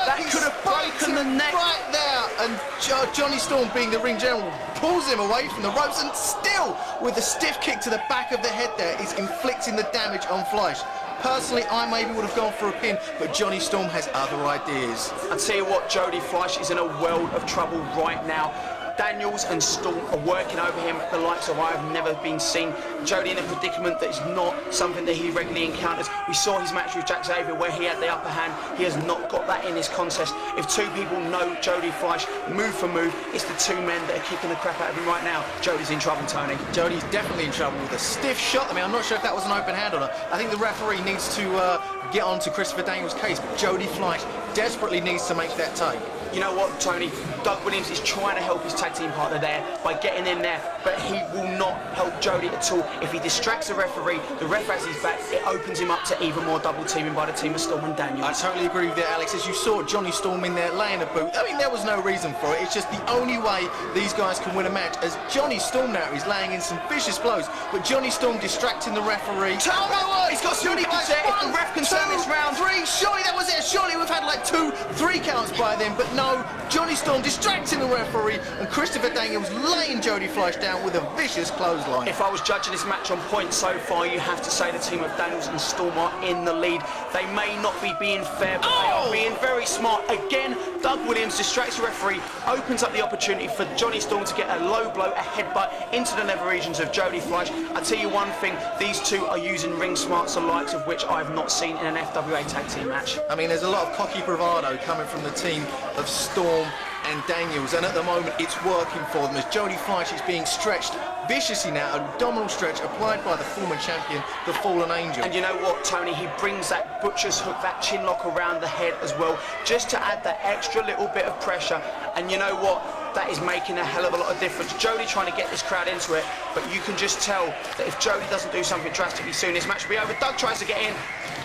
That could have broken the neck. Right there, and Johnny Storm, being the ring general, pulls him away from the ropes, and still, with a stiff kick to the back of the head there, is inflicting the damage on Fleisch. Personally, I maybe would have gone for a pin, but Johnny Storm has other ideas. I tell you what, Jody Fleisch is in a world of trouble right now. Daniels and Storm are working over him at the likes of I have never been seen. Jody in a predicament that is not something that he regularly encounters. We saw his match with Jack Xavier where he had the upper hand. He has not got that in his contest. If two people know Jody Fleisch move for move, it's the two men that are kicking the crap out of him right now. Jody's in trouble, Tony. Jody's definitely in trouble with a stiff shot. I mean, I'm not sure if that was an open hand or not. I think the referee needs to get on to Christopher Daniels' case, but Jody Fleisch desperately needs to make that take. You know what, Tony? Doug Williams is trying to help his tag team partner there by getting in there, but he will not help Jody at all. If he distracts the ref has his back, it opens him up to even more double teaming by the team of Storm and Daniels. I totally agree with you, Alex. As you saw Johnny Storm in there laying a boot, I mean, there was no reason for it. It's just the only way these guys can win a match, as Johnny Storm now is laying in some vicious blows, but Johnny Storm distracting the referee. Oh my word, he's got Johnny back there. If the ref can turn this round. 3, surely that was it. Surely we've had like 2, 3 counts by then, but no, Johnny Storm distracting the referee, and Christopher Daniels laying Jody Fleisch down with a vicious clothesline. If I was judging this match on points so far, you have to say the team of Daniels and Storm are in the lead. They may not be being fair, but they are being very smart. Again, Doug Williams distracts the referee, opens up the opportunity for Johnny Storm to get a low blow, a headbutt into the nether regions of Jody Fleisch. I tell you one thing, these two are using ring smarts, the likes of which I have not seen in an FWA tag team match. I mean, there's a lot of cocky bravado coming from the team of Storm and Daniels, and at the moment it's working for them as Jody Fleisch is being stretched viciously now, an abdominal stretch applied by the former champion, the Fallen Angel. And you know what, Tony, he brings that butcher's hook, that chin lock around the head as well, just to add that extra little bit of pressure. And you know what, that is making a hell of a lot of difference. Jody trying to get this crowd into it, but you can just tell that if Jody doesn't do something drastically soon, this match will be over. Doug tries to get in.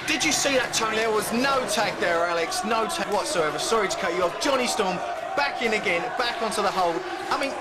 Did you see that, Tony? There was no tag there, Alex, no tag whatsoever. Sorry to cut you off. Johnny Storm back in again, back onto the hold. I mean,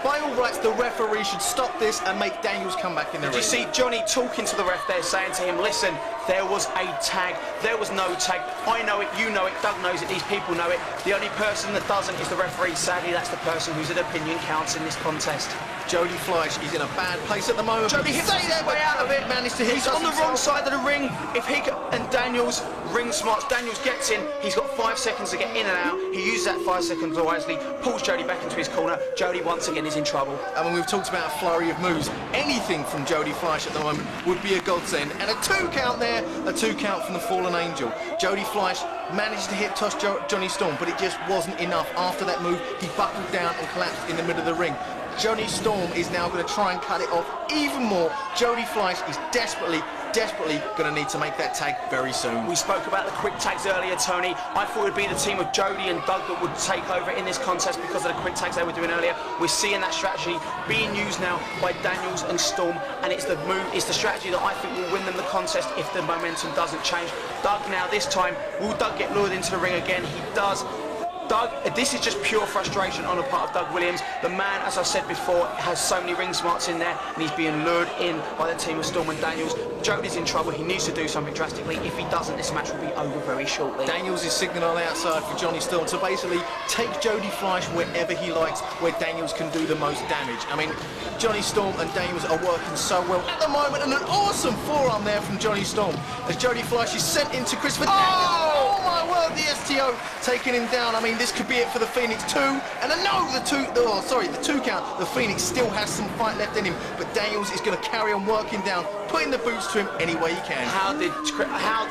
by all rights, the referee should stop this and make Daniels come back in the ring. Did you see Johnny talking to the ref there, saying to him, listen, there was a tag, there was no tag. I know it, you know it, Doug knows it, these people know it. The only person that doesn't is the referee. Sadly, that's the person whose opinion counts in this contest. Jody Fleisch is in a bad place at the moment. Jody hits his way out of it. Managed to hit. He's on the wrong side of the ring. If he and Daniels ring smarts, Daniels gets in. He's got 5 seconds to get in and out. He uses that 5 seconds wisely, pulls Jody back into his corner. Jody once again is in trouble. I mean, we've talked about a flurry of moves. Anything from Jody Fleisch at the moment would be a godsend. And a 2 count there, a 2 count from the Fallen Angel. Jody Fleisch managed to hit toss Johnny Storm, but it just wasn't enough. After that move, he buckled down and collapsed in the middle of the ring. Johnny Storm is now going to try and cut it off even more. Jody Fleisch is desperately going to need to make that tag very soon. We spoke about the quick tags earlier, Tony. I thought it would be the team of Jody and Doug that would take over in this contest because of the quick tags they were doing earlier. We're seeing that strategy being used now by Daniels and Storm, and it's the strategy that I think will win them the contest if the momentum doesn't change. Doug now, this time, will Doug get lured into the ring again? He does. Doug, this is just pure frustration on the part of Doug Williams. The man, as I said before, has so many ring smarts in there, and he's being lured in by the team of Storm and Daniels. Jody's in trouble. He needs to do something drastically. If he doesn't, this match will be over very shortly. Daniels is signaling on the outside for Johnny Storm to basically take Jody Fleisch wherever he likes, where Daniels can do the most damage. I mean, Johnny Storm and Daniels are working so well at the moment, and an awesome forearm there from Johnny Storm as Jody Fleisch is sent into Christopher Daniels. Oh my word, the STO taking him down. I mean, this could be it for the Phoenix 2, and I know the 2 count. The Phoenix still has some fight left in him, but Daniels is going to carry on working down, putting the boots to him any way he can. How did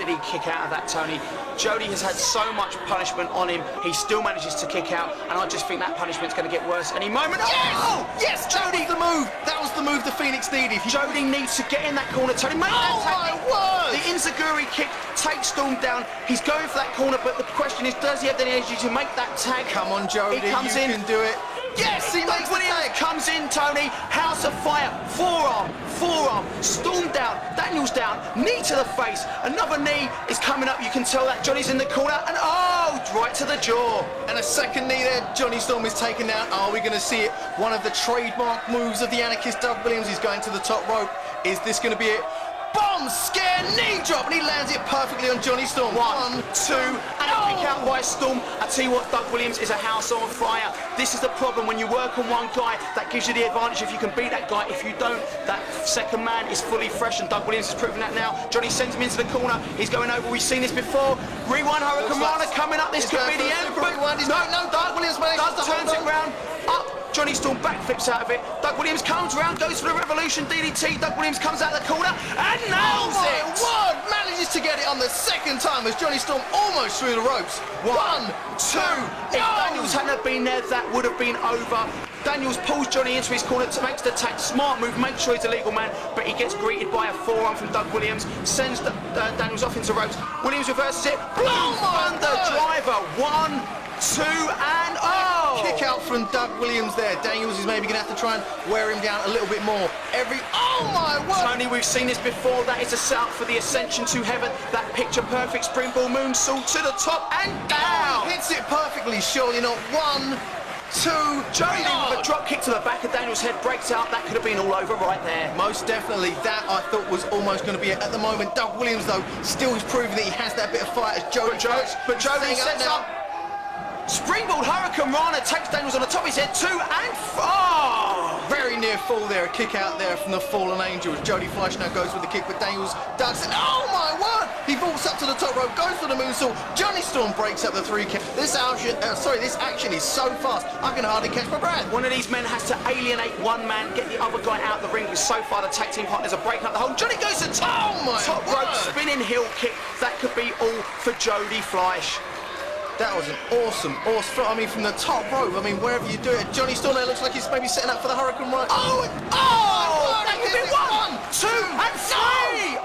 he kick out of that, Tony? Jody has had so much punishment on him. He still manages to kick out, and I just think that punishment's going to get worse any moment. Yes! Oh, yes, Jody, the move. That was the move the Phoenix needed. Jody needs to get in that corner. Tony, make that my tag. word! The Inzaguri kick takes Storm down. He's going for that corner, but the question is, does he have the energy to make that tag? Come on, Jody, He comes you in. can do it. Yes, he makes the Williams tag. comes in, Tony. House of Fire. Forearm. Storm down. Daniels down. Knee to the face. Another knee is coming up. You can tell that Johnny's in the corner. And right to the jaw. And a second knee there. Johnny Storm is taken down. Are we going to see it? One of the trademark moves of the anarchist Doug Williams. He's going to the top rope. Is this going to be it? Bomb scare knee drop, and he lands it perfectly on Johnny Storm. One, two, and a kick out by Storm. I tell you what, Doug Williams is a house on fire. This is the problem when you work on one guy. That gives you the advantage if you can beat that guy. If you don't, that second man is fully fresh, and Doug Williams is proving that now. Johnny sends him into the corner. He's going over. We've seen this before. Rewind Hurricane Rana coming up. This could be the end. No, Doug Williams turns it round. Up. Johnny Storm backflips out of it. Doug Williams comes round, goes for the Revolution DDT. Doug Williams comes out of the corner and nails it. Word, manages to get it on the second time as Johnny Storm almost through the ropes. One, two. If Daniels hadn't have been there, that would have been over. Daniels pulls Johnny into his corner, makes the tag. Smart move, make sure he's a legal man, but he gets greeted by a forearm from Doug Williams, sends Daniels off into ropes. Williams reverses it. Blue Thunder driver. 1, 2, and Kick out from Doug Williams there. Daniels is maybe going to have to try and wear him down a little bit more. My word! Tony, we've seen this before. That is a setup for the ascension to heaven. That picture-perfect springboard moonsault to the top and down. He hits it perfectly, surely not. 1, 2, Jody with a drop kick to the back of Daniels' head, breaks out. That could have been all over right there. Most definitely. That I thought was almost going to be it. At the moment, Doug Williams, though, still is proving that he has that bit of fight as Jody. But Jody sets up. Springboard Hurricane Rana takes Daniels on the top of his head. 2 and 4. Very near fall there. A kick out there from the Fallen Angel as Jody Fleisch now goes with the kick, but Daniels ducks it. Oh my word! He vaults up to the top rope, goes for the moonsault. Johnny Storm breaks up the 3 count. This action is so fast, I can hardly catch my breath. One of these men has to alienate one man, get the other guy out of the ring, because so far the tag team partners are breaking up the hole. Johnny goes to top rope, spinning heel kick. That could be all for Jody Fleisch. That was an awesome, I mean, from the top rope, I mean, wherever you do it. Johnny Storm there looks like he's maybe setting up for the Hurricane Rana. That could be 1, 2, and 3.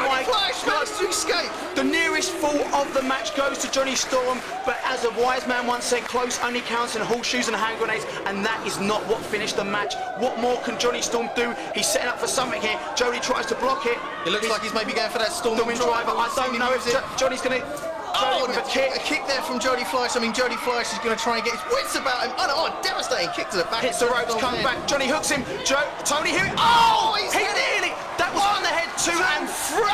My Fleisch managed to escape. The nearest fall of the match goes to Johnny Storm, but as a wise man once said, close only counts in horseshoes and hand grenades, and that is not what finished the match. What more can Johnny Storm do? He's setting up for something here. Jody tries to block it. It looks like he's maybe going for that Storm driver. I don't know if Johnny's going to... with a kick there from Jody Fleisch. I mean, Jody Fleisch is going to try and get his wits about him. Devastating kick to the back. Hits the ropes, comes back. Johnny hooks him. Tony here. He nearly. That was on the head. 2 and 3.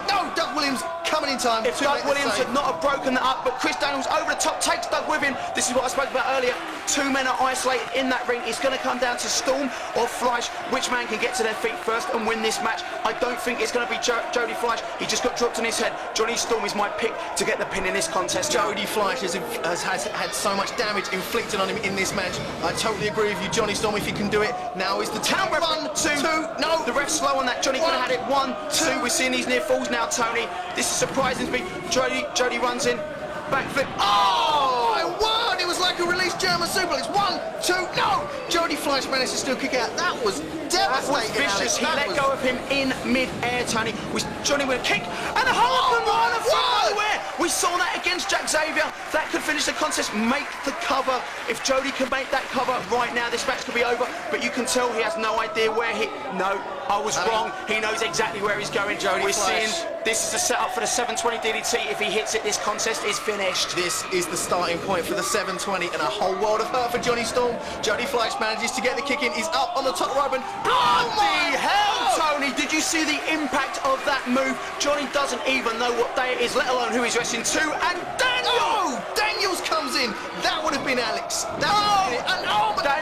No, Doug Williams coming in time. If Doug Williams had not have broken that up, but Chris Daniels over the top takes Doug with him. This is what I spoke about earlier. 2 men are isolated in that ring. It's going to come down to Storm or Fleisch. Which man can get to their feet first and win this match? I don't think it's going to be Jody Fleisch. He just got dropped on his head. Johnny Storm is my pick to get the pin in this contest. Jody Fleisch has had so much damage inflicted on him in this match. I totally agree with you, Johnny Storm. If you can do it, now is the time. 1, 2. No, the ref's slow on that. Johnny could have had it. 1, 2. We're seeing these near falls now, Tony. This is surprising to me. Jody runs in. Backflip. My word! It was like a released German suplex. 1, 2. No! Jody Fleisch managed to still kick out. That was devastating. That was vicious. He let go of him in mid-air, Tony. Johnny with a kick and a Hurricane Rana from nowhere. We saw that against Jack Xavier. That could finish the contest. Make the cover. If Jody can make that cover right now, this match could be over. But you can tell he has no idea where No, I was wrong. He knows exactly where he's going. We're seeing this is the setup for the 720 DDT. If he hits it, this contest is finished. This is the starting point for the 720 and a whole world of hurt for Johnny Storm. Jody Fleisch manages to get the kick in. He's up on the top rope and bloody hell, Tony! Did you see the impact of that move? Johnny doesn't even know what day it is, let alone who he's wrestling to. And Daniels comes in. That would have been Alex.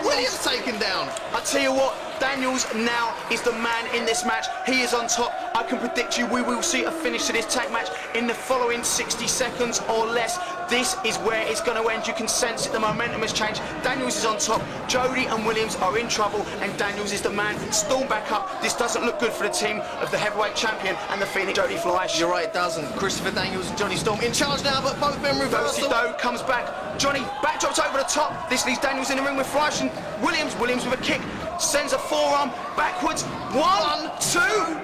Williams taken down. I tell you what, Daniels now is the man in this match. He is on top. I can predict you we will see a finish to this tag match in the following 60 seconds or less. This is where it's going to end. You can sense it. The momentum has changed. Daniels is on top. Jody and Williams are in trouble, and Daniels is the man. Storm back up. This doesn't look good for the team of the heavyweight champion and the Phoenix Jody Fleisch. You're right, it doesn't. Christopher Daniels and Johnny Storm in charge now, but both men reversal. Doe comes back. Johnny backdrops over the top. This leaves Daniels in the ring with Fleisch and Williams. Williams with a kick. Sends a forearm backwards. One, two,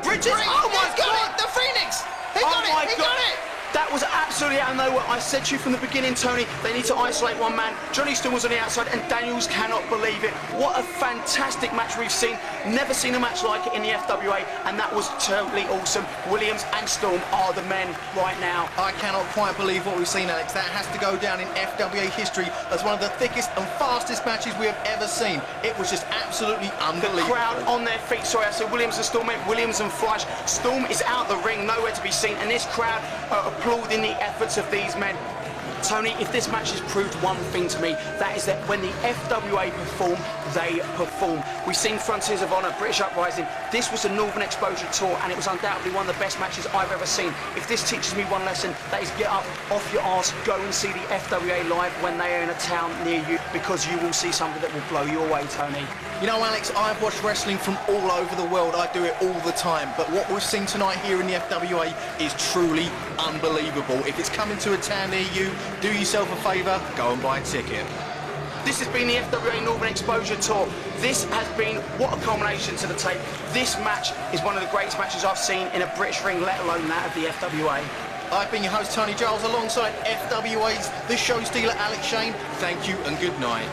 bridges. Oh my God! The Phoenix! He Oh got my it! He God. got it! That was absolutely out of nowhere. I said to you from the beginning, Tony, they need to isolate one man. Johnny Storm was on the outside, and Daniels cannot believe it. What a fantastic match we've seen. Never seen a match like it in the FWA, and that was totally awesome. Williams and Storm are the men right now. I cannot quite believe what we've seen, Alex. That has to go down in FWA history as one of the thickest and fastest matches we have ever seen. It was just absolutely unbelievable. The crowd on their feet. Sorry, I said Williams and Storm, meant Williams and Fleisch. Storm is out the ring, nowhere to be seen, and this crowd are applauding the efforts of these men. Tony, if this match has proved one thing to me, that is that when the FWA perform, they perform. We've seen Frontiers of Honor, British Uprising. This was the Northern Exposure Tour, and it was undoubtedly one of the best matches I've ever seen. If this teaches me one lesson, that is get up off your arse, go and see the FWA live when they are in a town near you, because you will see something that will blow you away, Tony. You know, Alex, I've watched wrestling from all over the world. I do it all the time. But what we've seen tonight here in the FWA is truly unbelievable. If it's coming to a town near you, do yourself a favour, go and buy a ticket. This has been the FWA Northern Exposure Tour. This has been, what a culmination to the tape. This match is one of the greatest matches I've seen in a British ring, let alone that of the FWA. I've been your host, Tony Giles, alongside FWA's The Show Stealer, Alex Shane. Thank you and good night.